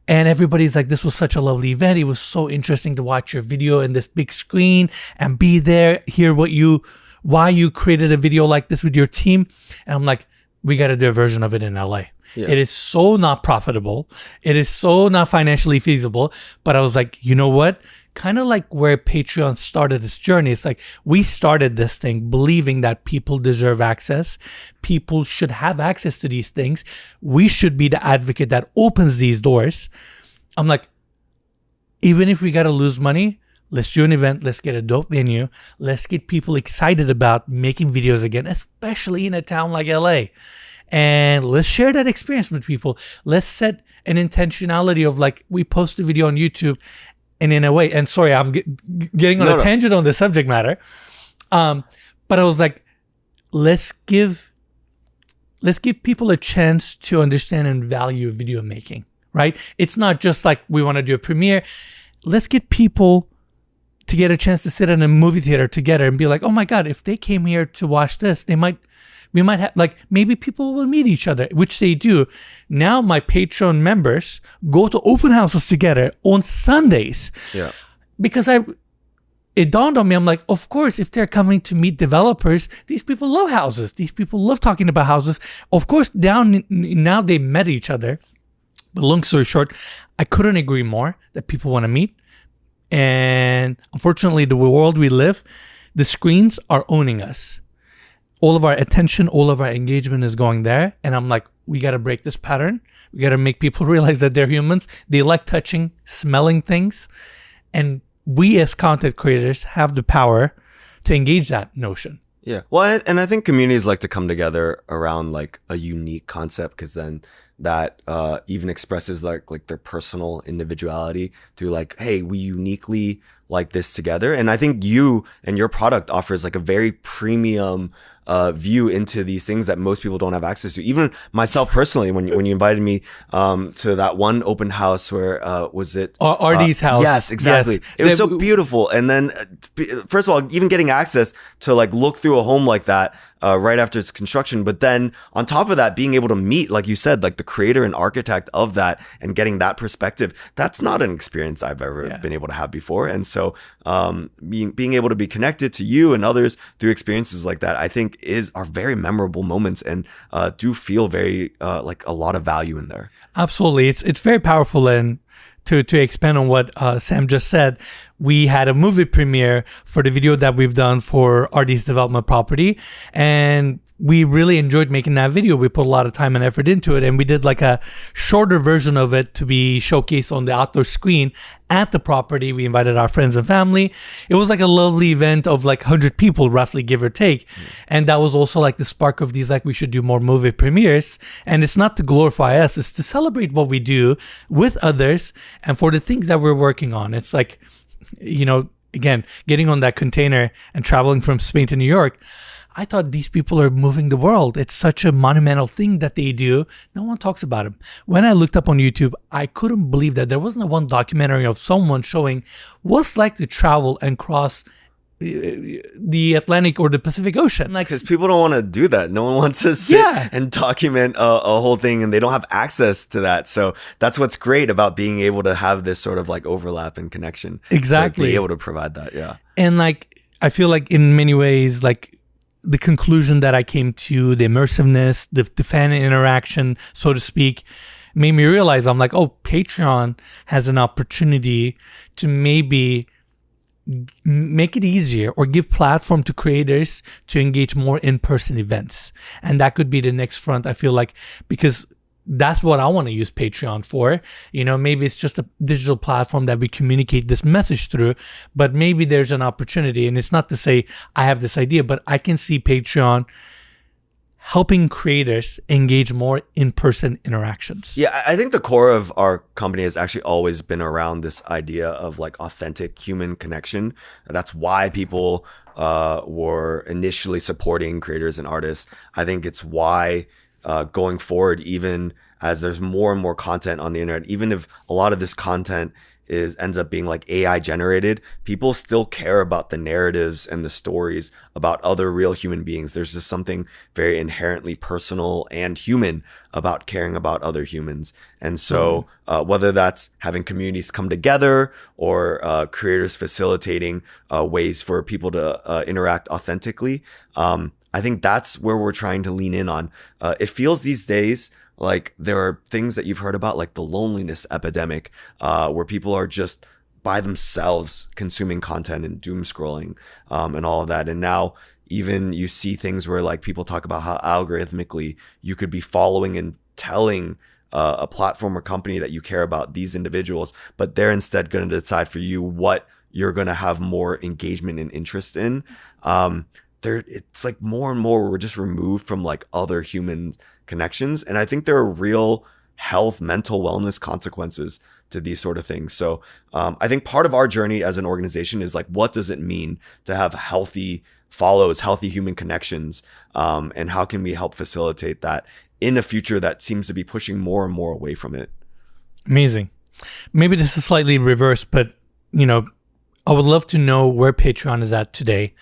And everybody's like, this was such a lovely event. It was so interesting to watch your video in this big screen and be there, hear why you created a video like this with your team. And I'm like, we got to do a version of it in LA. Yeah. It is so not profitable. It is so not financially feasible. But I was like, you know what? Kind of like where Patreon started this journey. It's like we started this thing believing that people deserve access. People should have access to these things. We should be the advocate that opens these doors. I'm like, even if we got to lose money, let's do an event. Let's get a dope venue. Let's get people excited about making videos again, especially in a town like LA. And let's share that experience with people. Let's set an intentionality of like, we post a video on YouTube and in a way, and sorry, I'm getting on a tangent on the subject matter. But I was like, let's give people a chance to understand and value video making, right? It's not just like we want to do a premiere. Let's get people to get a chance to sit in a movie theater together and be like, oh my God, if they came here to watch this, we might have, like, maybe people will meet each other, which they do. Now my Patreon members go to open houses together on Sundays.
Yeah.
Because it dawned on me, I'm like, of course, if they're coming to meet developers, these people love houses. These people love talking about houses. Of course, now they met each other. But long story short, I couldn't agree more that people want to meet. And unfortunately, the world we live, the screens are owning us. All of our attention, all of our engagement is going there. And I'm like, we got to break this pattern. We got to make people realize that they're humans. They like touching, smelling things. And we as content creators have the power to engage that notion.
Yeah. Well, and I think communities like to come together around like a unique concept, because then that even expresses like their personal individuality through like, hey, we uniquely like this together. And I think you and your product offers like a very premium view into these things that most people don't have access to. Even myself personally, when you invited me to that one open house where was it
RD's house?
Yes, exactly. Yes. It was so beautiful. And then first of all, even getting access to like look through a home like that right after its construction. But then on top of that, being able to meet, like you said, like the creator and architect of that and getting that perspective, that's not an experience I've ever been able to have before. And so being able to be connected to you and others through experiences like that, I think are very memorable moments and do feel very like a lot of value in there.
Absolutely. It's very powerful. And to expand on what Sam just said, we had a movie premiere for the video that we've done for RD's development property, and we really enjoyed making that video. We put a lot of time and effort into it, and we did like a shorter version of it to be showcased on the outdoor screen at the property. We invited our friends and family. It was like a lovely event of like 100 people, roughly, give or take. And that was also like the spark of these, like, we should do more movie premieres. And it's not to glorify us, it's to celebrate what we do with others and for the things that we're working on. It's like, you know, again, getting on that container and traveling from Spain to New York, I thought these people are moving the world. It's such a monumental thing that they do. No one talks about them. When I looked up on YouTube, I couldn't believe that there wasn't one documentary of someone showing what's like to travel and cross the Atlantic or the Pacific Ocean. Like,
because people don't want to do that. No one wants to sit and document a whole thing, and they don't have access to that. So that's what's great about being able to have this sort of like overlap and connection.
Exactly.
So be able to provide that. Yeah.
And like, I feel like in many ways, like, the conclusion that I came to, the immersiveness, the fan interaction, so to speak, made me realize, I'm like, oh, Patreon has an opportunity to maybe make it easier or give platform to creators to engage more in-person events. And that could be the next front, I feel like, because that's what I want to use Patreon for. You know, maybe it's just a digital platform that we communicate this message through, but maybe there's an opportunity. And it's not to say I have this idea, but I can see Patreon helping creators engage more in-person interactions.
Yeah, I think the core of our company has actually always been around this idea of like authentic human connection. That's why people were initially supporting creators and artists. I think it's why going forward, even as there's more and more content on the internet, even if a lot of this content ends up being like AI generated, people still care about the narratives and the stories about other real human beings. There's just something very inherently personal and human about caring about other humans. And so whether that's having communities come together or creators facilitating ways for people to interact authentically, I think that's where we're trying to lean in on. It feels these days like there are things that you've heard about, like the loneliness epidemic, where people are just by themselves consuming content and doom scrolling and all of that. And now even you see things where like people talk about how algorithmically you could be following and telling a platform or company that you care about these individuals, but they're instead going to decide for you what you're going to have more engagement and interest in. It's like more and more we're just removed from like other human connections. And I think there are real health, mental wellness consequences to these sort of things. So I think part of our journey as an organization is like, what does it mean to have healthy follows, healthy human connections? And how can we help facilitate that in a future that seems to be pushing more and more away from it?
Amazing. Maybe this is slightly reversed, but you know, I would love to know where Patreon is at today.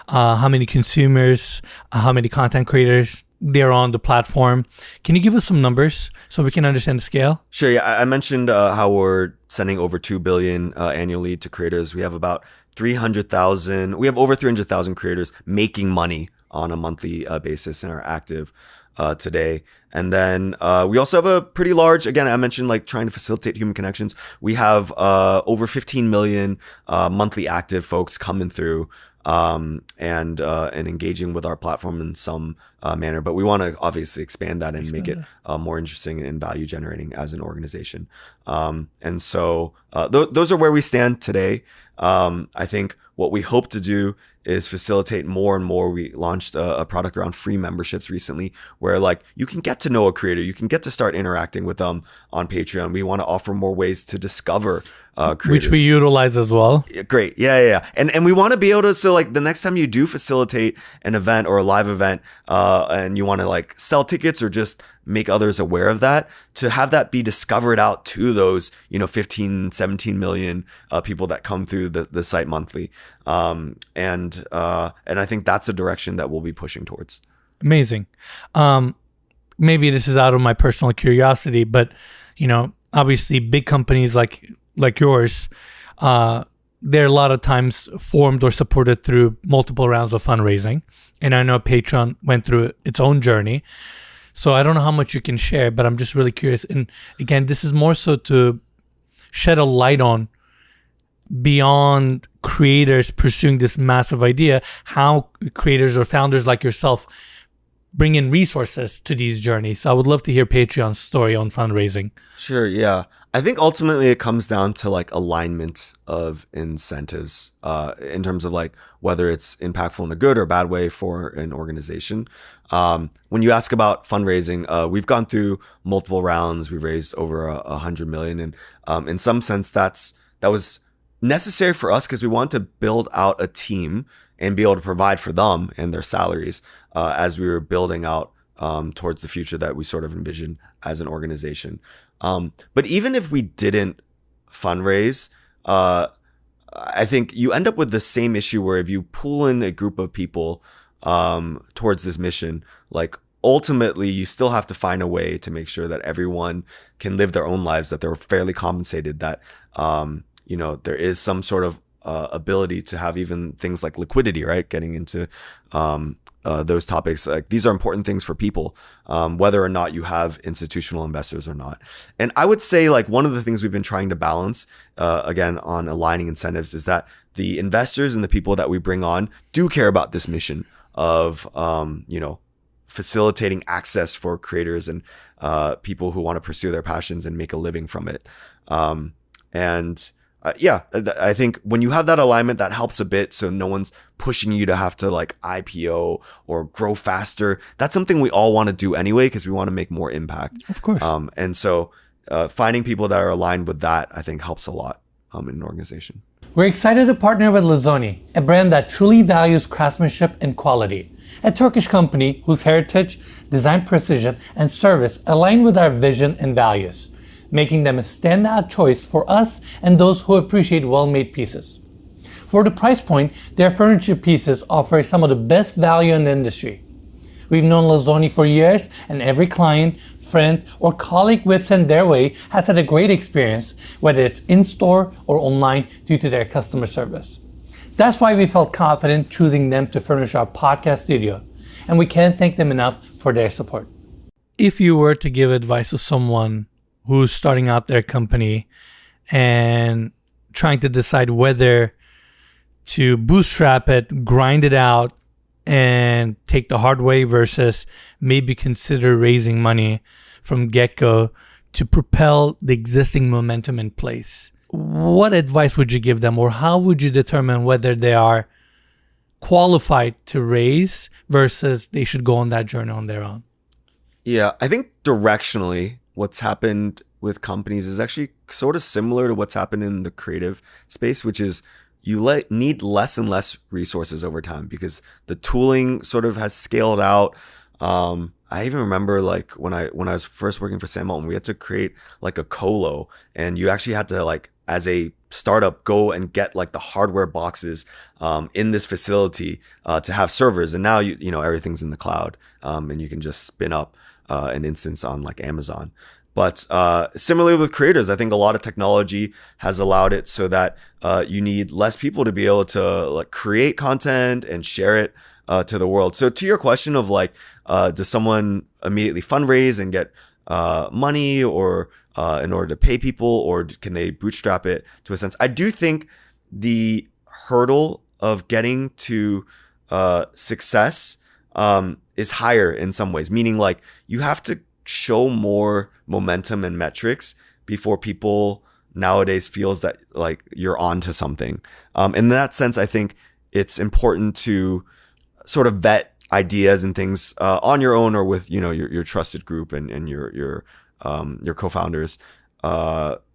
How many consumers, how many content creators they're on the platform. Can you give us some numbers so we can understand the scale?
Sure. Yeah, I mentioned how we're sending over 2 billion annually to creators. We have about 300,000. We have over 300,000 creators making money on a monthly basis and are active today. And then we also have a pretty large, again, I mentioned like trying to facilitate human connections. We have over 15 million monthly active folks coming through and engaging with our platform in some manner. But we want to obviously expand that and make it more interesting and value generating as an organization. And so those are where we stand today. I think what we hope to do is facilitate more and more. We launched a product around free memberships recently where like you can get to know a creator, you can get to start interacting with them on Patreon. We want to offer more ways to discover creators.
Which we utilize as well.
Great. Yeah. And we want to be able to, so like the next time you do facilitate an event or a live event and you want to like sell tickets or just make others aware of that, to have that be discovered out to those, 15, 17 million people that come through the site monthly. And I think that's the direction that we'll be pushing towards.
Amazing. Maybe this is out of my personal curiosity, but obviously big companies like yours, they're a lot of times formed or supported through multiple rounds of fundraising. And I know Patreon went through its own journey. So I don't know how much you can share, but I'm just really curious. And again, this is more so to shed a light on, beyond creators pursuing this massive idea, how creators or founders like yourself bring in resources to these journeys. So I would love to hear Patreon's story on fundraising.
Sure, yeah. I think ultimately it comes down to like alignment of incentives in terms of like whether it's impactful in a good or bad way for an organization. When you ask about fundraising, we've gone through multiple rounds. We've raised over 100 million. And in some sense, that was necessary for us because we want to build out a team and be able to provide for them and their salaries as we were building out towards the future that we sort of envisioned as an organization. But even if we didn't fundraise, I think you end up with the same issue where if you pull in a group of people towards this mission, like ultimately you still have to find a way to make sure that everyone can live their own lives, that they're fairly compensated, that there is some sort of ability to have even things like liquidity, right? Getting into those topics. Like these are important things for people, whether or not you have institutional investors or not. And I would say like one of the things we've been trying to balance, again, on aligning incentives is that the investors and the people that we bring on do care about this mission of, facilitating access for creators and people who want to pursue their passions and make a living from it. I think when you have that alignment, that helps a bit. So no one's pushing you to have to like IPO or grow faster. That's something we all want to do anyway, because we want to make more impact.
Of course.
And so finding people that are aligned with that, I think helps a lot in an organization.
We're excited to partner with Lezoni, a brand that truly values craftsmanship and quality. A Turkish company whose heritage, design precision, and service align with our vision and values, making them a standout choice for us and those who appreciate well-made pieces. For the price point, their furniture pieces offer some of the best value in the industry. We've known Lezoni for years, and every client, friend, or colleague we've sent their way has had a great experience, whether it's in-store or online, due to their customer service. That's why we felt confident choosing them to furnish our podcast studio, and we can't thank them enough for their support.
If you were to give advice to someone who's starting out their company and trying to decide whether to bootstrap it, grind it out, and take the hard way versus maybe consider raising money from get-go to propel the existing momentum in place, what advice would you give them, or how would you determine whether they are qualified to raise versus they should go on that journey on their own?
Yeah, I think directionally, what's happened with companies is actually sort of similar to what's happened in the creative space, which is you need less and less resources over time because the tooling sort of has scaled out. I even remember like when I was first working for Sam Altman, we had to create like a colo, and you actually had to like as a startup go and get like the hardware boxes in this facility to have servers. And now you know everything's in the cloud, and you can just spin up an instance on like Amazon. But similarly with creators, I think a lot of technology has allowed it so that you need less people to be able to like create content and share it to the world. So to your question of like, does someone immediately fundraise and get money or in order to pay people, or can they bootstrap it to a sense? I do think the hurdle of getting to success is higher in some ways, meaning like you have to show more momentum and metrics before people nowadays feels that like you're onto something. In that sense, I think it's important to sort of vet ideas and things on your own or with your trusted group and your co-founders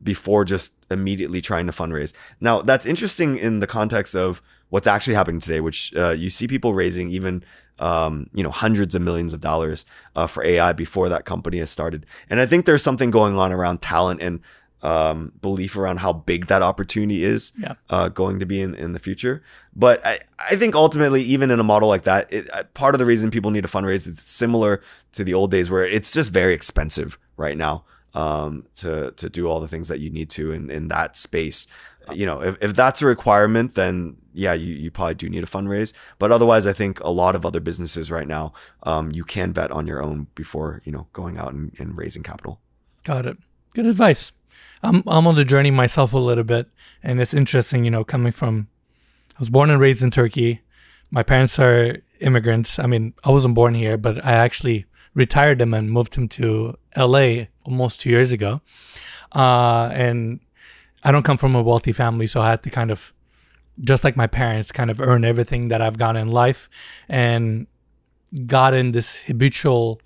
before just immediately trying to fundraise. Now, that's interesting in the context of what's actually happening today, which you see people raising even hundreds of millions of dollars for AI before that company has started. And I think there's something going on around talent and belief around how big that opportunity is going to be in the future. But I think ultimately, even in a model like that, part of the reason people need to fundraise is similar to the old days where it's just very expensive right now to do all the things that you need to in that space. You know, if that's a requirement, then yeah, you probably do need a fundraise. But otherwise, I think a lot of other businesses right now, you can bet on your own before, you know, going out and raising capital.
Got it. Good advice. I'm on the journey myself a little bit, and it's interesting, you know, coming from, I was born and raised in Turkey. My parents are immigrants. I mean, I wasn't born here, but I actually retired them and moved them to LA almost 2 years ago. And I don't come from a wealthy family, so I had to kind of, just like my parents, kind of earn everything that I've got in life, and got in this habitual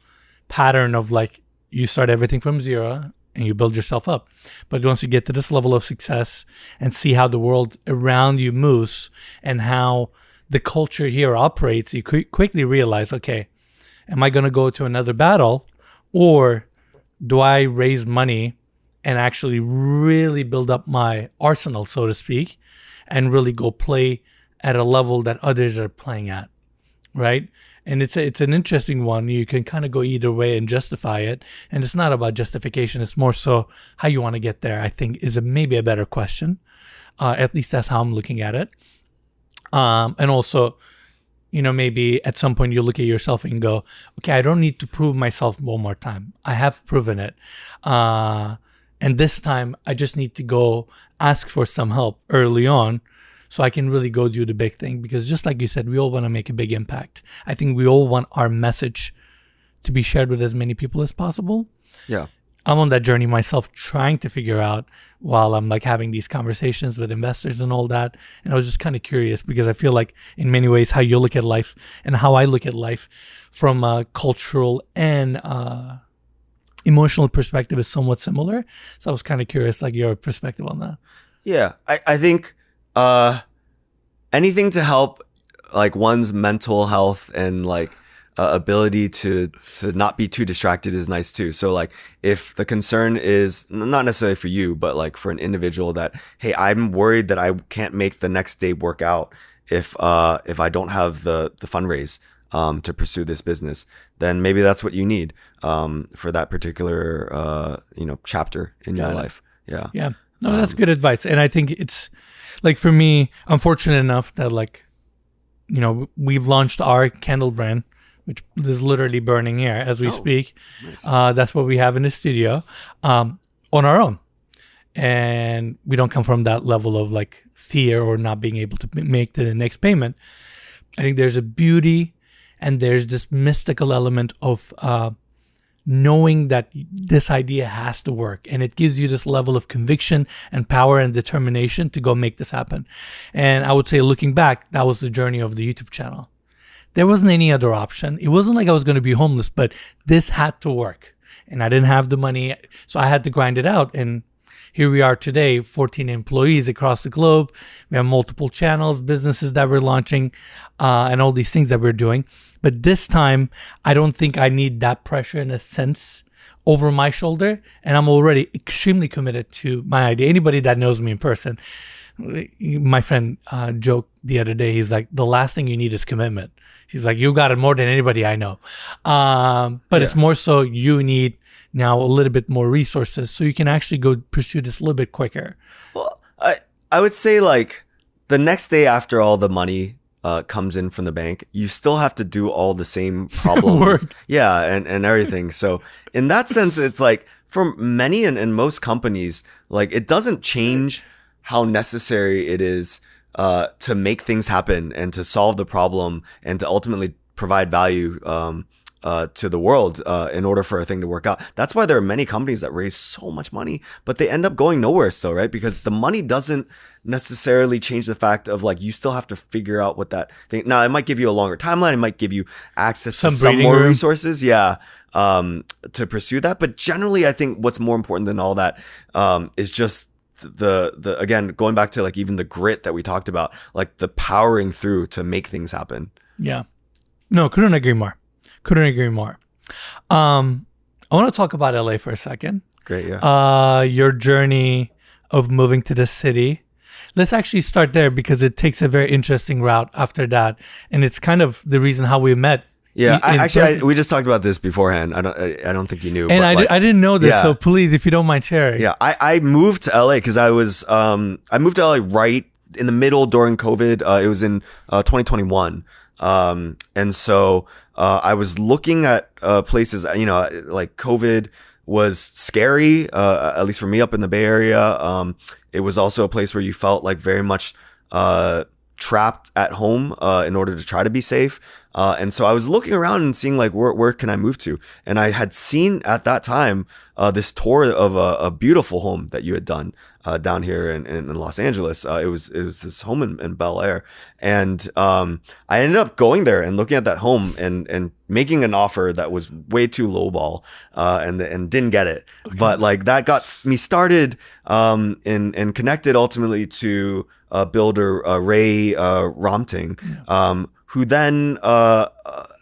pattern of like, you start everything from zero and you build yourself up. But once you get to this level of success and see how the world around you moves and how the culture here operates, you quickly realize, okay, am I going to go to another battle, or do I raise money and actually really build up my arsenal, so to speak, and really go play at a level that others are playing at, right? And it's an interesting one. You can kind of go either way and justify it. And it's not about justification. It's more so how you want to get there, I think, is maybe a better question. At least that's how I'm looking at it. And also, you know, maybe at some point you look at yourself and go, okay, I don't need to prove myself one more time. I have proven it. And this time I just need to go ask for some help early on, so I can really go do the big thing. Because just like you said, we all want to make a big impact. I think we all want our message to be shared with as many people as possible.
Yeah.
I'm on that journey myself, trying to figure out, while I'm like having these conversations with investors and all that. And I was just kind of curious, because I feel like in many ways how you look at life and how I look at life from a cultural and emotional perspective is somewhat similar. So I was kind of curious, like, your perspective on that.
Yeah. I think anything to help like one's mental health and like ability to not be too distracted is nice too. So like if the concern is not necessarily for you, but like for an individual that, hey, I'm worried that I can't make the next day work out if I don't have the fundraise to pursue this business, then maybe that's what you need for that particular chapter in your life. Yeah.
Yeah. No, that's good advice. And I think it's like, for me, I'm fortunate enough that, like, you know, we've launched our candle brand, which is literally burning here as we speak.
Nice.
That's what we have in the studio on our own. And we don't come from that level of like fear or not being able to make the next payment. I think there's a beauty and there's this mystical element of knowing that this idea has to work, and it gives you this level of conviction and power and determination to go make this happen. And I would say, looking back, that was the journey of the YouTube channel. There wasn't any other option. It wasn't like I was going to be homeless, but this had to work, and I didn't have the money, so I had to grind it out. And here we are today, 14 employees across the globe. We have multiple channels, businesses that we're launching, and all these things that we're doing. But this time, I don't think I need that pressure, in a sense, over my shoulder. And I'm already extremely committed to my idea. Anybody that knows me in person, my friend joked the other day, he's like, the last thing you need is commitment. He's like, you got it more than anybody I know. But it's more so you need now a little bit more resources so you can actually go pursue this a little bit quicker.
Well, I would say, like, the next day after all the money comes in from the bank, you still have to do all the same problems. Yeah, and everything. So in that sense, it's like, for many and most companies, like, it doesn't change how necessary it is to make things happen and to solve the problem and to ultimately provide value to the world in order for a thing to work out. That's why there are many companies that raise so much money, but they end up going nowhere still, right? Because the money doesn't necessarily change the fact of, like, you still have to figure out what that thing. Now, it might give you a longer timeline. It might give you access to some more resources. Yeah. To pursue that. But generally, I think what's more important than all that is just the again, going back to, like, even the grit that we talked about, like the powering through to make things happen.
Yeah. No, couldn't agree more. I want to talk about LA for a second.
Great, yeah.
Your journey of moving to the city. Let's actually start there because it takes a very interesting route after that, and it's kind of the reason how we met.
Yeah, we just talked about this beforehand. I don't think you knew.
And I didn't know this,
yeah.
so please, if you don't mind sharing.
Yeah, I moved to LA because I moved to LA right in the middle during COVID. It was in 2021, and so I was looking at places. You know, like COVID was scary, at least for me up in the Bay Area. It was also a place where you felt like very much trapped at home in order to try to be safe. And so I was looking around and seeing like where can I move to? And I had seen at that time this tour of a beautiful home that you had done down here in Los Angeles. It was this home in Bel Air, and I ended up going there and looking at that home and making an offer that was way too lowball, and didn't get it. Okay. But like that got me started and connected ultimately to builder Ray Romting, who then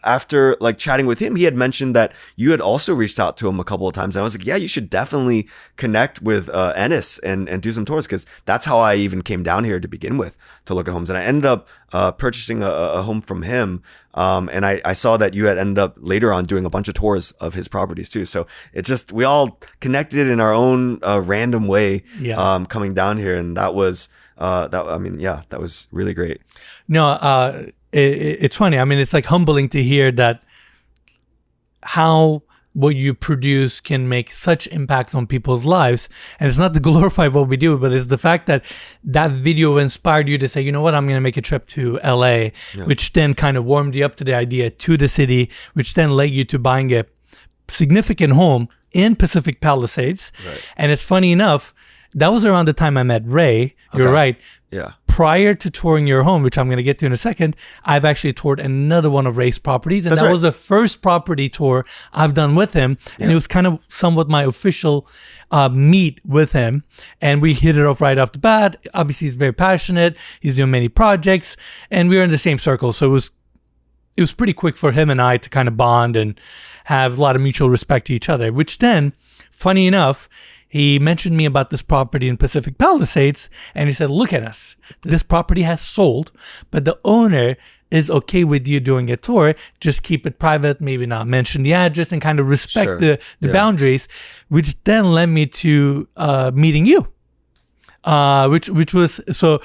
after like chatting with him, he had mentioned that you had also reached out to him a couple of times. And I was like, yeah, you should definitely connect with Enes and do some tours, because that's how I even came down here to begin with to look at homes. And I ended up purchasing a home from him. And I saw that you had ended up later on doing a bunch of tours of his properties too. So it just, we all connected in our own random way, coming down here. And that was, that was really great.
No, it's funny. I mean, it's like humbling to hear that how what you produce can make such impact on people's lives. And it's not to glorify what we do, but it's the fact that that video inspired you to say, you know what, I'm going to make a trip to LA, which then kind of warmed you up to the idea to the city, which then led you to buying a significant home in Pacific Palisades. Right. And it's funny enough, that was around the time I met Ray. You're right.
Yeah.
Prior to touring your home, which I'm going to get to in a second, I've actually toured another one of Ray's properties. And that was the first property tour I've done with him. And it was kind of somewhat my official meet with him. And we hit it off right off the bat. Obviously, he's very passionate. He's doing many projects. And we were in the same circle. So it was pretty quick for him and I to kind of bond and have a lot of mutual respect to each other, which then, funny enough, he mentioned me about this property in Pacific Palisades, and he said, look at us. This property has sold, but the owner is okay with you doing a tour. Just keep it private, maybe not mention the address, and kind of respect the boundaries, which then led me to meeting you. Which was, so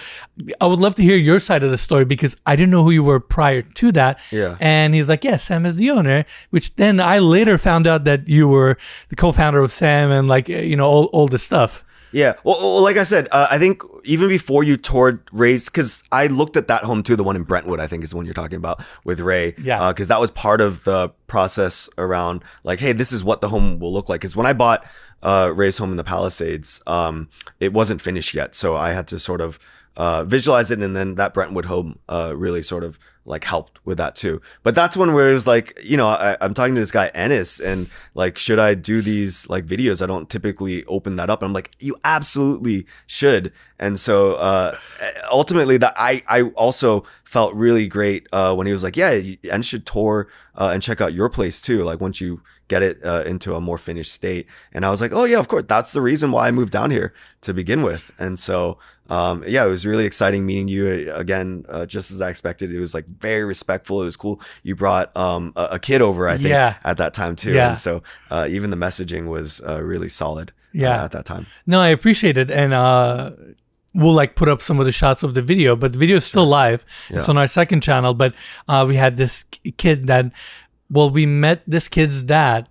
I would love to hear your side of the story, because I didn't know who you were prior to that.
Yeah.
And he's like, yeah, Sam is the owner, which then I later found out that you were the co-founder of Sam and like, all this stuff.
Yeah. Well, like I said, I think even before you toured Ray's, because I looked at that home too, the one in Brentwood, I think is the one you're talking about with Ray.
Yeah.
Because that was part of the process around like, hey, this is what the home will look like. Because when I bought Ray's home in the Palisades, it wasn't finished yet. So I had to sort of visualize it. And then that Brentwood home really sort of like helped with that too. But that's one where it was like, I'm talking to this guy Enes, and like, should I do these like videos? I don't typically open that up. And I'm like, you absolutely should. And so ultimately that I also felt really great when he was like, yeah, and should tour and check out your place too, like once you get it into a more finished state. And I was like, oh yeah, of course, that's the reason why I moved down here to begin with. And so it was really exciting meeting you again, just as I expected. It was like very respectful. It was cool. You brought a kid over, I think, at that time too. And so even the messaging was really solid at that time.
No, I appreciate it. And we'll like put up some of the shots of the video, but the video is still live. Yeah. It's on our second channel. But we had this kid that, we met this kid's dad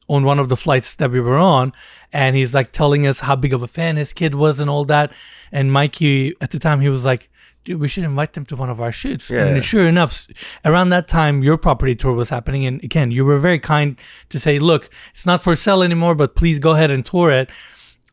on one of the flights that we were on, and he's like telling us how big of a fan his kid was and all that. And Mikey, at the time, he was like, dude, we should invite them to one of our shoots. Yeah. And sure enough, around that time, your property tour was happening. And again, you were very kind to say, look, it's not for sale anymore, but please go ahead and tour it.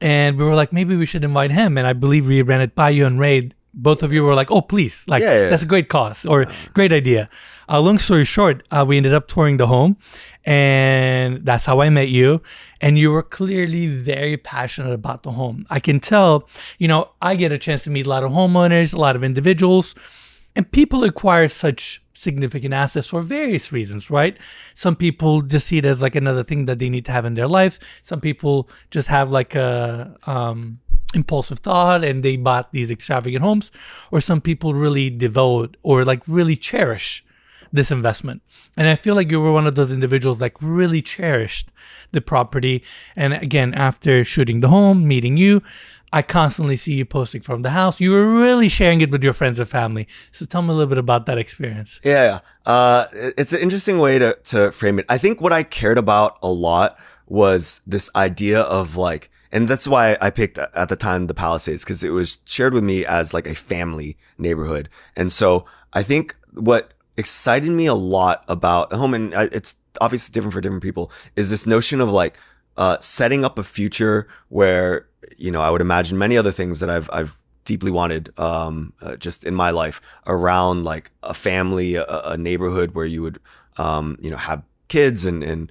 And we were like, maybe we should invite him. And I believe we ran it by you and Ray. Both of you were like, oh, please. Like, that's a great cause or great idea. Long story short, we ended up touring the home, and that's how I met you. And you were clearly very passionate about the home. I can tell, I get a chance to meet a lot of homeowners, a lot of individuals, and people acquire such significant assets for various reasons, right? Some people just see it as like another thing that they need to have in their life. Some people just have like a impulsive thought and they bought these extravagant homes, or some people really devote or like really cherish this investment. And I feel like you were one of those individuals like really cherished the property. And again, after shooting the home, meeting you, I constantly see you posting from the house. You were really sharing it with your friends and family. So tell me a little bit about that experience.
Yeah. It's an interesting way to frame it. I think what I cared about a lot was this idea of like, and that's why I picked at the time the Palisades, because it was shared with me as like a family neighborhood. And so I think what excited me a lot about a home, and it's obviously different for different people, is this notion of like setting up a future where, you know, I would imagine many other things that I've deeply wanted just in my life around like a family, a neighborhood where you would, you know, have kids and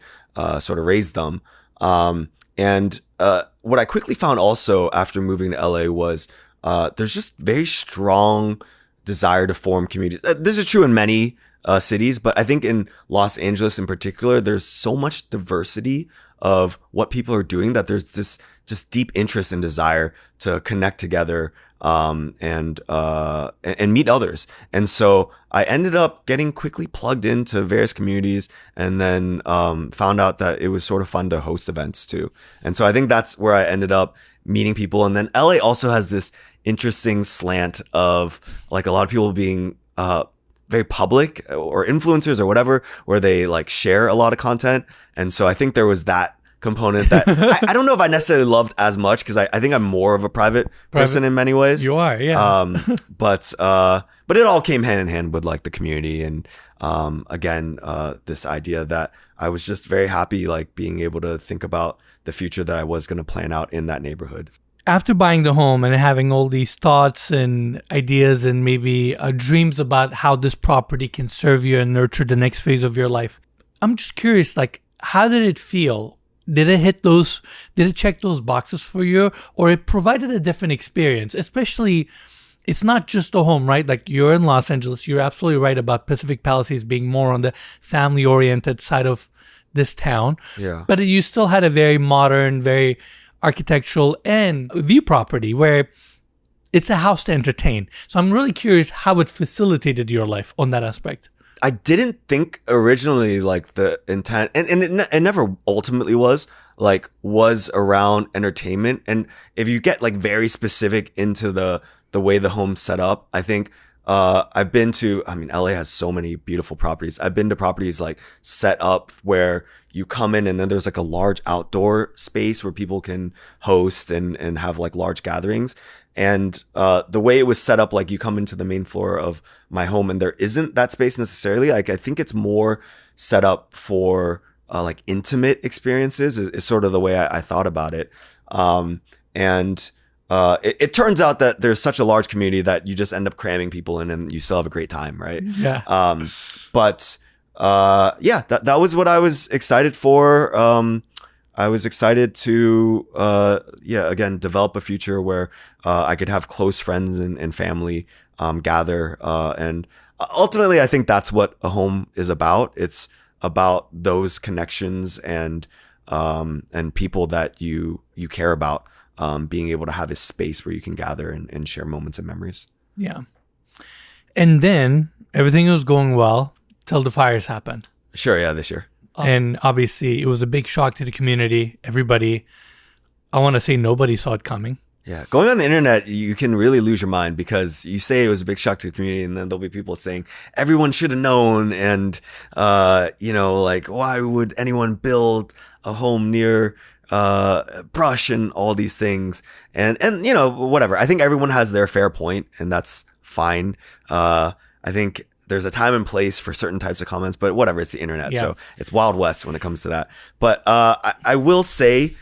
sort of raise them. And what I quickly found also after moving to LA was there's just very strong desire to form communities. This is true in many cities, but I think in Los Angeles in particular, there's so much diversity of what people are doing that there's this just deep interest and desire to connect together and meet others. And so I ended up getting quickly plugged into various communities, and then found out that it was sort of fun to host events too. And so I think that's where I ended up meeting people. And then LA also has this interesting slant of like a lot of people being very public or influencers or whatever, where they like share a lot of content. And so I think there was that component that I don't know if I necessarily loved as much, because I think I'm more of a private person in many ways.
You are, yeah.
But it all came hand in hand with like the community, and again, this idea that I was just very happy like being able to think about the future that I was going to plan out in that neighborhood.
After buying the home and having all these thoughts and ideas and maybe dreams about how this property can serve you and nurture the next phase of your life, I'm just curious, like, how did it feel? Did it check those boxes for you, or it provided a different experience? Especially, it's not just a home, right? Like, you're in Los Angeles. You're absolutely right about Pacific Palisades being more on the family-oriented side of this town.
Yeah.
But you still had a very modern, very architectural and view property where it's a house to entertain. So I'm really curious how it facilitated your life on that aspect.
I didn't think originally like the intent, and it never ultimately was around entertainment. And if you get like very specific into the way the home's set up, I think I've been to, I mean, LA has so many beautiful properties. I've been to properties like set up where you come in and then there's like a large outdoor space where people can host and have like large gatherings. And the way it was set up, like you come into the main floor of my home and there isn't that space necessarily. Like I think it's more set up for like intimate experiences is sort of the way I thought about it. It turns out that there's such a large community that you just end up cramming people in and you still have a great time, right?
Yeah.
That was what I was excited for. I was excited to, again, develop a future where I could have close friends and family gather. And ultimately, I think that's what a home is about. It's about those connections and people that you care about. Being able to have a space where you can gather and share moments and memories.
Yeah. And then everything was going well till the fires happened.
Sure, yeah, this year.
And obviously it was a big shock to the community. Everybody, I want to say nobody saw it coming.
Yeah, going on the internet, you can really lose your mind because you say it was a big shock to the community, and then there'll be people saying everyone should have known, and like why would anyone build a home near brush and all these things, and whatever. I think everyone has their fair point, and that's fine. I think there's a time and place for certain types of comments, but whatever, it's the internet, so it's Wild West when it comes to that. But I will say,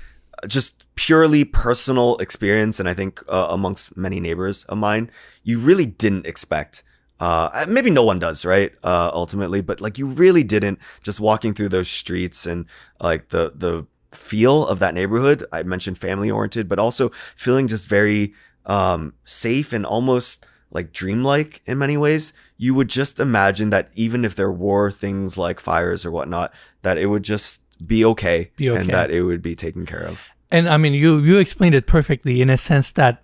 just purely personal experience, and I think amongst many neighbors of mine, you really didn't expect. Maybe no one does, right? Ultimately, but like you really didn't, just walking through those streets and like the feel of that neighborhood. I mentioned family oriented, but also feeling just very safe and almost like dreamlike in many ways. You would just imagine that even if there were things like fires or whatnot, that it would just be okay, and that it would be taken care of.
And I mean, you explained it perfectly in a sense that,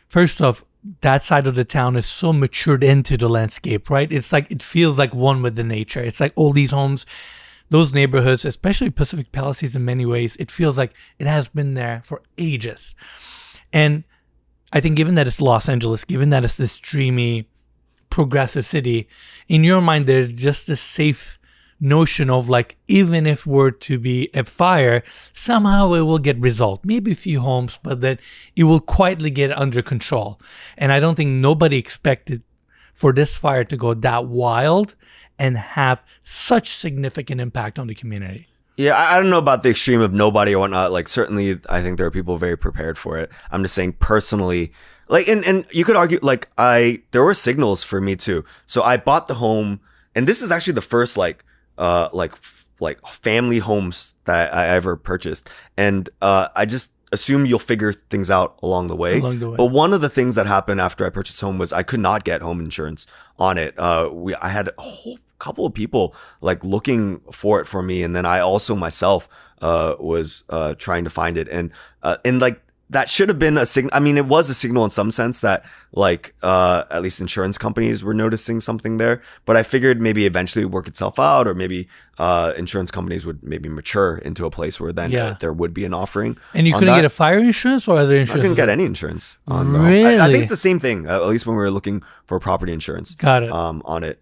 first off, that side of the town is so matured into the landscape, right? It's like, it feels like one with the nature. It's like all these homes, those neighborhoods, especially Pacific Palisades in many ways, it feels like it has been there for ages. And I think given that it's Los Angeles, given that it's this dreamy, progressive city, in your mind, there's just a safe notion of like, even if were to be a fire, somehow it will get resolved. Maybe a few homes, but that it will quietly get under control. And I don't think nobody expected for this fire to go that wild and have such significant impact on the community.
Yeah, I don't know about the extreme of nobody or whatnot. Like, certainly, I think there are people very prepared for it. I'm just saying personally, like, and you could argue, like, there were signals for me too. So I bought the home, and this is actually the first, like family homes that I ever purchased. And I just assume you'll figure things out along the way. But one of the things that happened after I purchased home was I could not get home insurance on it. I had a whole couple of people like looking for it for me, and then I also myself was trying to find it, and like that should have been a signal. I mean, it was a signal in some sense that like at least insurance companies were noticing something there. But I figured maybe eventually it would work itself out, or maybe insurance companies would maybe mature into a place where then there would be an offering.
And you couldn't get a fire insurance or other insurance?
I couldn't get any insurance on the
Really?
I think it's the same thing, at least when we were looking for property insurance.
Got it.
On it.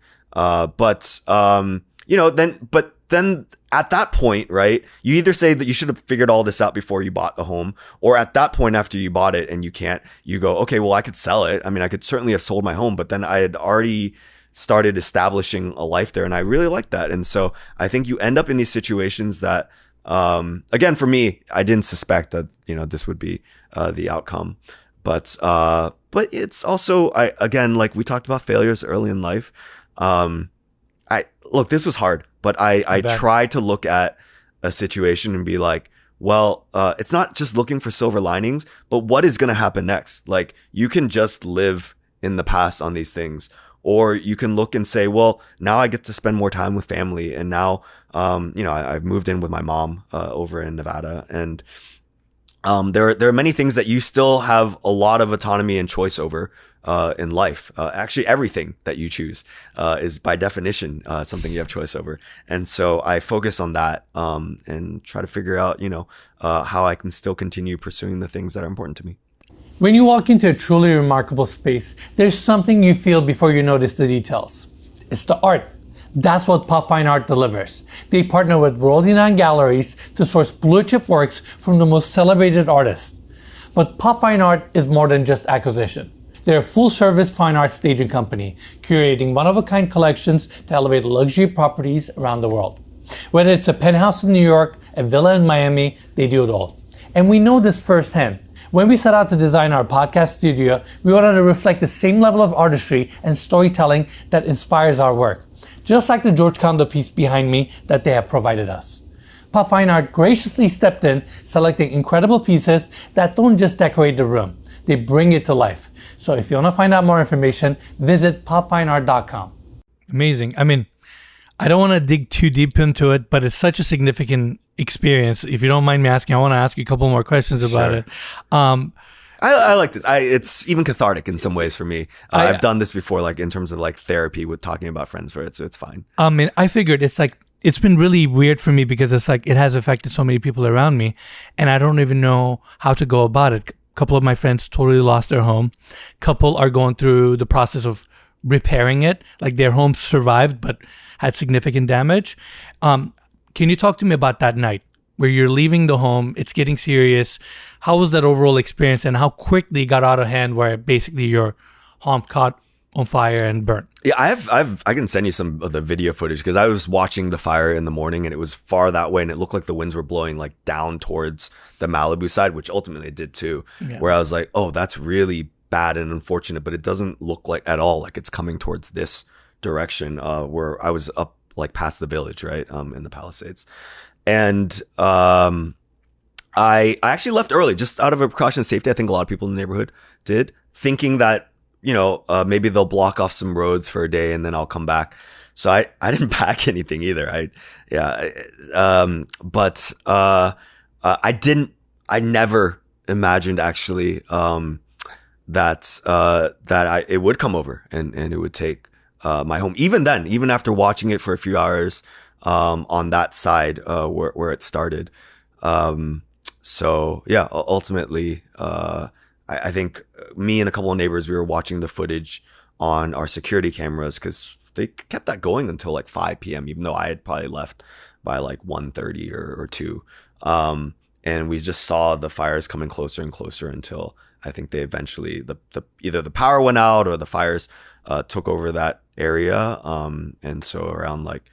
Then at that point, right, you either say that you should have figured all this out before you bought the home, or at that point after you bought it and you can't, you go, okay, well, I could sell it. I mean, I could certainly have sold my home, but then I had already started establishing a life there, and I really liked that. And so I think you end up in these situations that, again, for me, I didn't suspect that, this would be the outcome. But it's also, again, like we talked about failures early in life. Look, this was hard, but I try to look at a situation and be like, well, it's not just looking for silver linings, but what is going to happen next? Like, you can just live in the past on these things, or you can look and say, well, now I get to spend more time with family. And now, I've moved in with my mom over in Nevada, and there are many things that you still have a lot of autonomy and choice over in life. Actually, everything that you choose is by definition something you have choice over. And so I focus on that and try to figure out, how I can still continue pursuing the things that are important to me.
When you walk into a truly remarkable space, there's something you feel before you notice the details. It's the art. That's what Pop Fine Art delivers. They partner with world-renowned galleries to source blue-chip works from the most celebrated artists. But Pop Fine Art is more than just acquisition. They're a full-service fine art staging company, curating one-of-a-kind collections to elevate luxury properties around the world. Whether it's a penthouse in New York, a villa in Miami, they do it all. And we know this firsthand. When we set out to design our podcast studio, we wanted to reflect the same level of artistry and storytelling that inspires our work, just like the George Condo piece behind me that they have provided us. Pop Fine Art graciously stepped in, selecting incredible pieces that don't just decorate the room, they bring it to life. So if you want to find out more information, visit popfineart.com.
Amazing. I mean, I don't want to dig too deep into it, but it's such a significant experience. If you don't mind me asking, I want to ask you a couple more questions about it.
I like this. It's even cathartic in some ways for me. I've done this before, like in terms of like therapy with talking about friends for it, so it's fine.
I mean, I figured it's been really weird for me because it's like it has affected so many people around me, and I don't even know how to go about it. A couple of my friends totally lost their home. Couple are going through the process of repairing it. Like their home survived but had significant damage. Can you talk to me about that night where you're leaving the home, it's getting serious? How was that overall experience, and how quickly it got out of hand where basically your home caught on fire and burnt?
Yeah, I can send you some of the video footage because I was watching the fire in the morning and it was far that way and it looked like the winds were blowing like down towards the Malibu side, which ultimately it did too. Yeah. Where I was like, oh, that's really bad and unfortunate, but it doesn't look like at all like it's coming towards this direction where I was up like past the village, right, in the Palisades. And I actually left early just out of a precaution of safety. I think a lot of people in the neighborhood did, thinking that maybe they'll block off some roads for a day and then I'll come back. So I didn't pack anything either. I never imagined actually, that it would come over and it would take, my home. Even then, even after watching it for a few hours, on that side, where it started. So yeah, ultimately, I think me and a couple of neighbors, we were watching the footage on our security cameras because they kept that going until like 5 p.m., even though I had probably left by like 1:30 or 2. And we just saw the fires coming closer and closer until I think they eventually, either the power went out or the fires took over that area. And so around like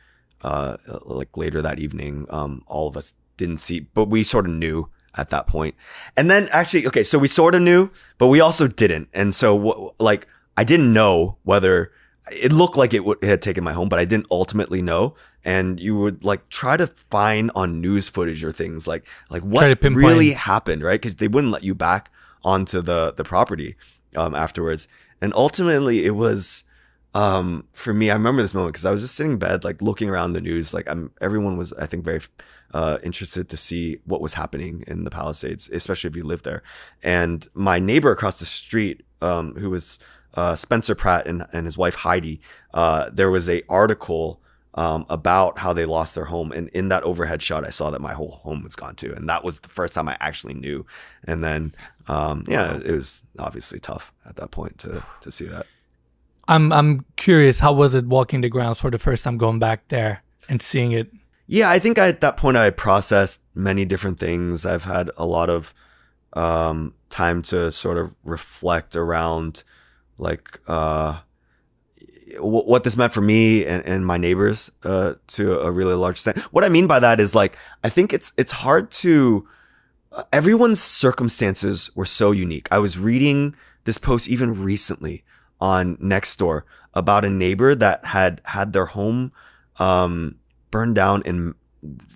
later that evening, all of us didn't see, but we sort of knew at that point. And then actually, okay, so we sort of knew, but we also didn't. And so I didn't know whether it looked like it had taken my home, but I didn't ultimately know. And you would like try to find on news footage or things like what really happened, right? Because they wouldn't let you back onto the property afterwards. And ultimately it was, for me, I remember this moment because I was just sitting in bed, like looking around the news. Like everyone was, I think, very interested to see what was happening in the Palisades, especially if you live there. And my neighbor across the street, who was Spencer Pratt and his wife Heidi, there was a article about how they lost their home, and in that overhead shot I saw that my whole home was gone too, and that was the first time I actually knew. And then it was obviously tough at that point to see that.
I'm curious, how was it walking the grounds for the first time, going back there and seeing it?
Yeah, I think at that point I had processed many different things. I've had a lot of time to sort of reflect around like what this meant for me and my neighbors to a really large extent. What I mean by that is like, I think it's hard to, everyone's circumstances were so unique. I was reading this post even recently on Nextdoor about a neighbor that had their home burned down in,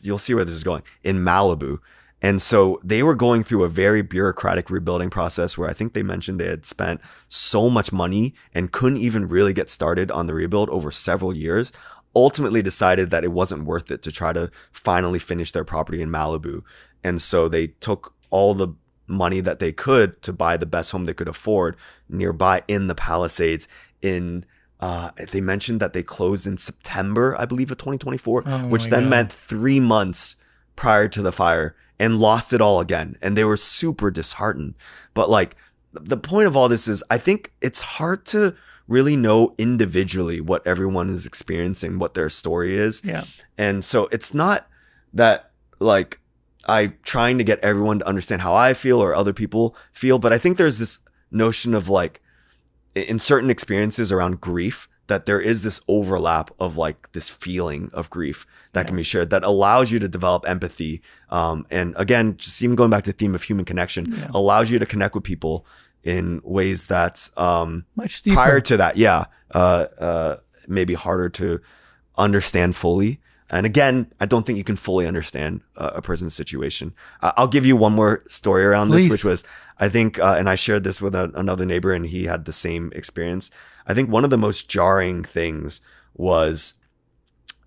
you'll see where this is going, in Malibu. And so they were going through a very bureaucratic rebuilding process where I think they mentioned they had spent so much money and couldn't even really get started on the rebuild over several years. Ultimately decided that it wasn't worth it to try to finally finish their property in Malibu. And so they took all the money that they could to buy the best home they could afford nearby in the Palisades. They mentioned that they closed in September, I believe, of 2024, which then meant 3 months prior to the fire, and lost it all again. And they were super disheartened. But like the point of all this is, I think it's hard to really know individually what everyone is experiencing, what their story is.
Yeah.
And so it's not that like I'm trying to get everyone to understand how I feel or other people feel, but I think there's this notion of like, in certain experiences around grief, that there is this overlap of like this feeling of grief that can be shared that allows you to develop empathy. And again, just even going back to the theme of human connection, allows you to connect with people in ways that
much deeper.
Prior to that, maybe harder to understand fully. And again, I don't think you can fully understand a person's situation. I'll give you one more story around this, which was, I think, and I shared this with another neighbor and he had the same experience. I think one of the most jarring things was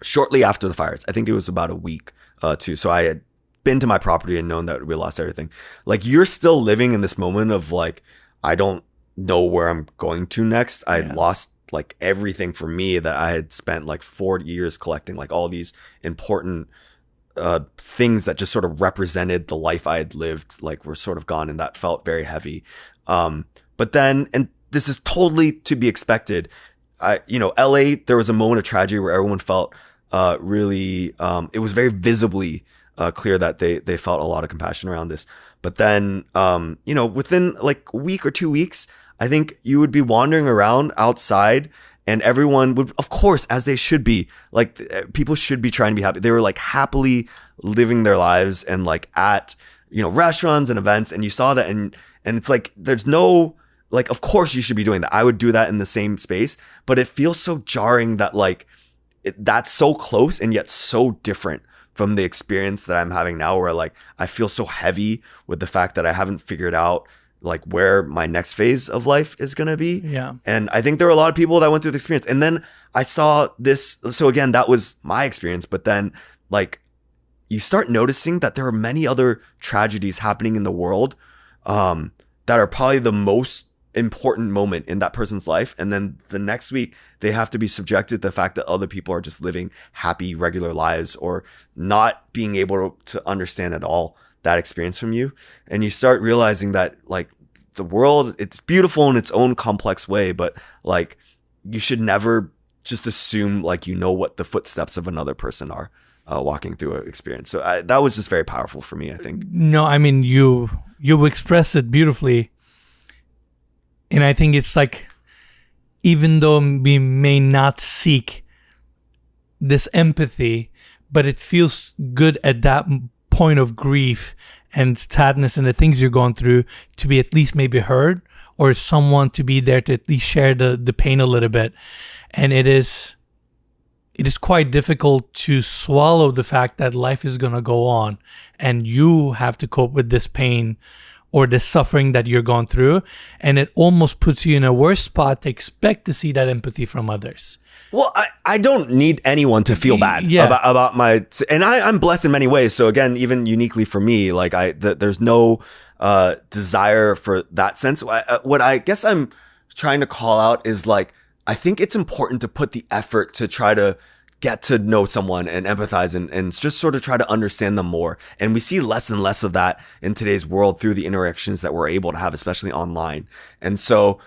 shortly after the fires. I think it was about a week too. So I had been to my property and known that we lost everything. Like, you're still living in this moment of like, I don't know where I'm going to next. I lost like everything for me that I had spent like 4 years collecting, like all these important things that just sort of represented the life I had lived, like were sort of gone, and that felt very heavy. But then, and this is totally to be expected, LA, there was a moment of tragedy where everyone felt really, it was very visibly clear that they felt a lot of compassion around this. But then, within like a week or 2 weeks, I think you would be wandering around outside and everyone would, of course, as they should be, like people should be trying to be happy. They were like happily living their lives and like at, restaurants and events. And you saw that and it's like, there's no, like, of course you should be doing that. I would do that in the same space, but it feels so jarring that like that's so close and yet so different from the experience that I'm having now, where like I feel so heavy with the fact that I haven't figured out like where my next phase of life is going to be.
Yeah.
And I think there were a lot of people that went through the experience. And then I saw this. So again, that was my experience. But then like you start noticing that there are many other tragedies happening in the world that are probably the most important moment in that person's life. And then the next week they have to be subjected to the fact that other people are just living happy, regular lives or not being able to understand at all that experience from you. And you start realizing that like the world, it's beautiful in its own complex way, but like you should never just assume like you know what the footsteps of another person are walking through an experience. So that was just very powerful for me, I think.
No, I mean, you expressed it beautifully. And I think it's like, even though we may not seek this empathy, but it feels good at that point of grief and sadness and the things you're going through to be at least maybe heard, or someone to be there to at least share the pain a little bit. And it is quite difficult to swallow the fact that life is going to go on and you have to cope with this pain or the suffering that you're going through. And it almost puts you in a worse spot to expect to see that empathy from others.
Well, I don't need anyone to feel bad about my, and I'm blessed in many ways. So again, even uniquely for me, like there's no desire for that sense. What I guess I'm trying to call out is like, I think it's important to put the effort to try to get to know someone and empathize and just sort of try to understand them more. And we see less and less of that in today's world through the interactions that we're able to have, especially online. And so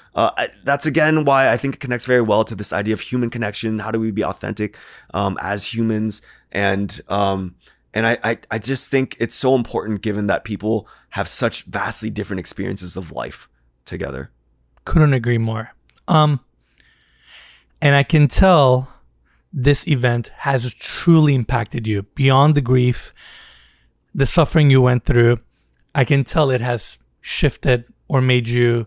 that's again why I think it connects very well to this idea of human connection. How do we be authentic as humans? And I just think it's so important given that people have such vastly different experiences of life together.
Couldn't agree more. And I can tell this event has truly impacted you beyond the grief, the suffering you went through. I can tell it has shifted or made you,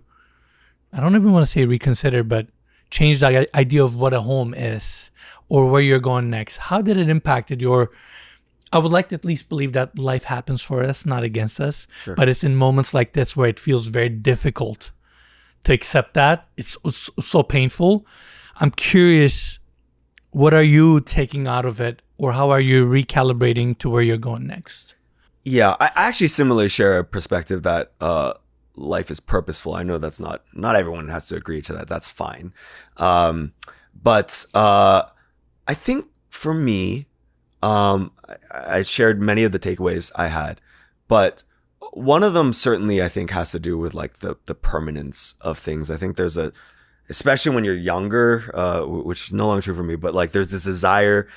I don't even want to say reconsider, but change the idea of what a home is or where you're going next. How did it impacted your, I would like to at least believe that life happens for us, not against us. Sure. But it's in moments like this where it feels very difficult to accept that. It's so painful. I'm curious, what are you taking out of it, or how are you recalibrating to where you're going next?
Yeah, I actually similarly share a perspective that life is purposeful. I know that's not everyone has to agree to that. That's fine. But I think for me, I shared many of the takeaways I had, but one of them certainly I think has to do with like the permanence of things. I think there's especially when you're younger, which is no longer true for me, but like there's this desire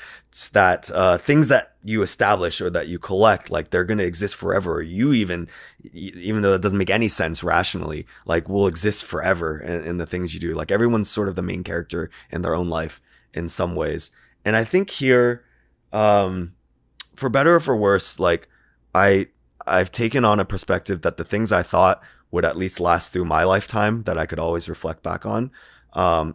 that things that you establish or that you collect, like they're going to exist forever. Or you even though that doesn't make any sense rationally, like will exist forever in the things you do. Like everyone's sort of the main character in their own life in some ways. And I think here, for better or for worse, like I've taken on a perspective that the things I thought would at least last through my lifetime that I could always reflect back on, can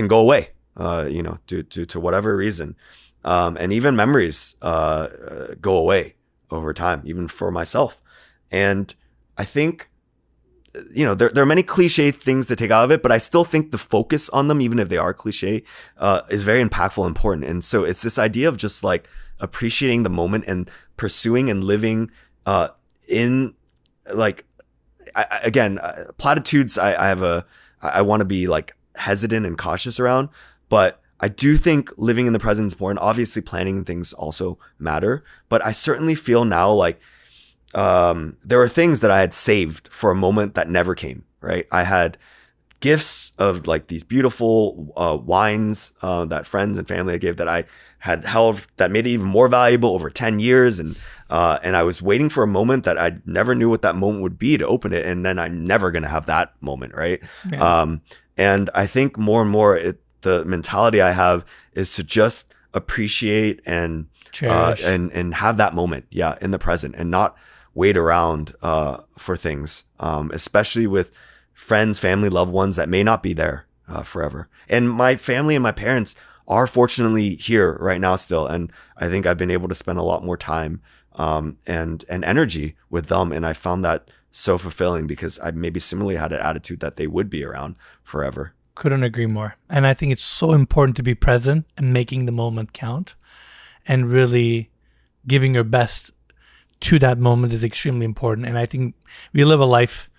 go away, to whatever reason. And even memories, go away over time, even for myself. And I think, there are many cliche things to take out of it, but I still think the focus on them, even if they are cliche, is very impactful and important. And so it's this idea of just like appreciating the moment and pursuing and living, in like, platitudes. I want to be like hesitant and cautious around, but I do think living in the present is important. Obviously planning things also matter, but I certainly feel now like, there were things that I had saved for a moment that never came, right? I had gifts of like these beautiful, wines, that friends and family gave that I had held that made it even more valuable over 10 years. And I was waiting for a moment that I never knew what that moment would be to open it. And then I'm never going to have that moment. Right. Yeah. And I think more and more the mentality I have is to just appreciate and cherish and have that moment. Yeah. In the present and not wait around, for things, especially with friends, family, loved ones that may not be there, forever. And my family and my parents are fortunately here right now still. And I think I've been able to spend a lot more time, and energy with them. And I found that so fulfilling because I maybe similarly had an attitude that they would be around forever.
Couldn't agree more. And I think it's so important to be present and making the moment count, and really giving your best to that moment is extremely important. And I think we live a life,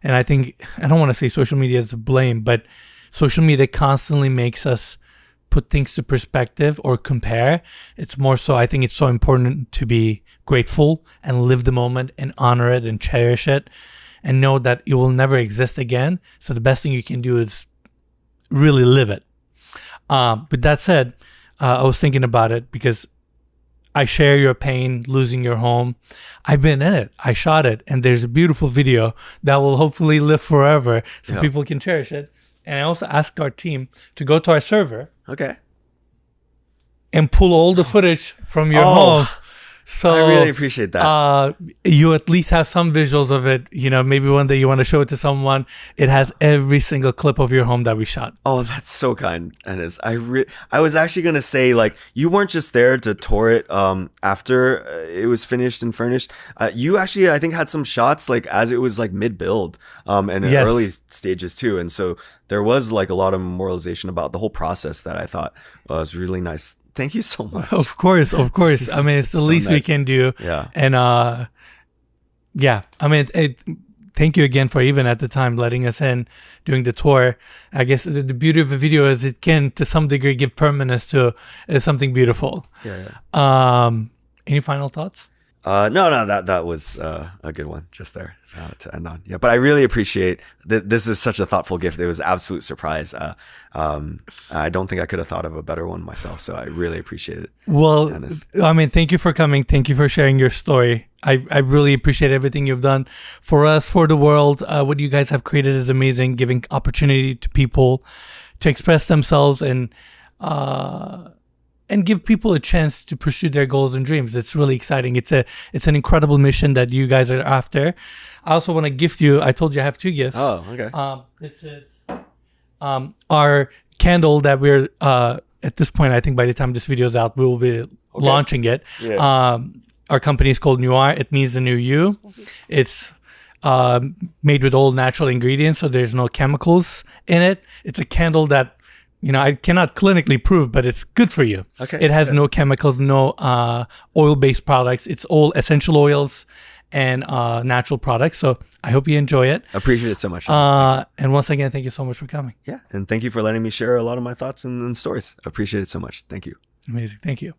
and I think, I don't want to say social media is to blame, but social media constantly makes us put things to perspective or compare. It's more so, I think it's so important to be grateful and live the moment and honor it and cherish it and know that it will never exist again. So the best thing you can do is really live it. With that said, I was thinking about it because I share your pain losing your home. I've been in it. I shot it, and there's a beautiful video that will hopefully live forever so people can cherish it. And I also asked our team to go to our server and pull all the footage from your home. So
I really appreciate that.
You at least have some visuals of it. You know, maybe one day you want to show it to someone. It has every single clip of your home that we shot.
Oh, that's so kind, Enes. I was actually gonna say, like, you weren't just there to tour it after it was finished and furnished. You actually, I think, had some shots like as it was like mid-build and in early stages too. And so there was like a lot of memorialization about the whole process that I thought was really nice. Thank you so much.
Of course. I mean, it's the least we can do.
Yeah.
And yeah, I mean, thank you again for even at the time letting us in doing the tour. I guess the beauty of a video is it can, to some degree, give permanence to something beautiful.
Yeah.
Any final thoughts?
No, that was a good one just there to end on. Yeah, but I really appreciate that. This is such a thoughtful gift. It was an absolute surprise. I don't think I could have thought of a better one myself. So I really appreciate it.
Well, I mean, thank you for coming. Thank you for sharing your story. I really appreciate everything you've done for us, for the world. What you guys have created is amazing, giving opportunity to people to express themselves and give people a chance to pursue their goals and dreams. It's really exciting. It's an incredible mission that you guys are after. I also want to gift you. I told you I have two gifts.
Oh, okay.
This is our candle that we're at this point. I think by the time this video is out, we will be launching it.
Yeah.
Our company is called Noir. It means the new you. It's made with all natural ingredients, so there's no chemicals in it. It's a candle that, you know, I cannot clinically prove, but it's good for you.
Okay.
It has no chemicals, no oil-based products. It's all essential oils and natural products. So I hope you enjoy it.
Appreciate it so much.
And once again, thank you so much for coming.
Yeah. And thank you for letting me share a lot of my thoughts and stories. Appreciate it so much. Thank you.
Amazing. Thank you.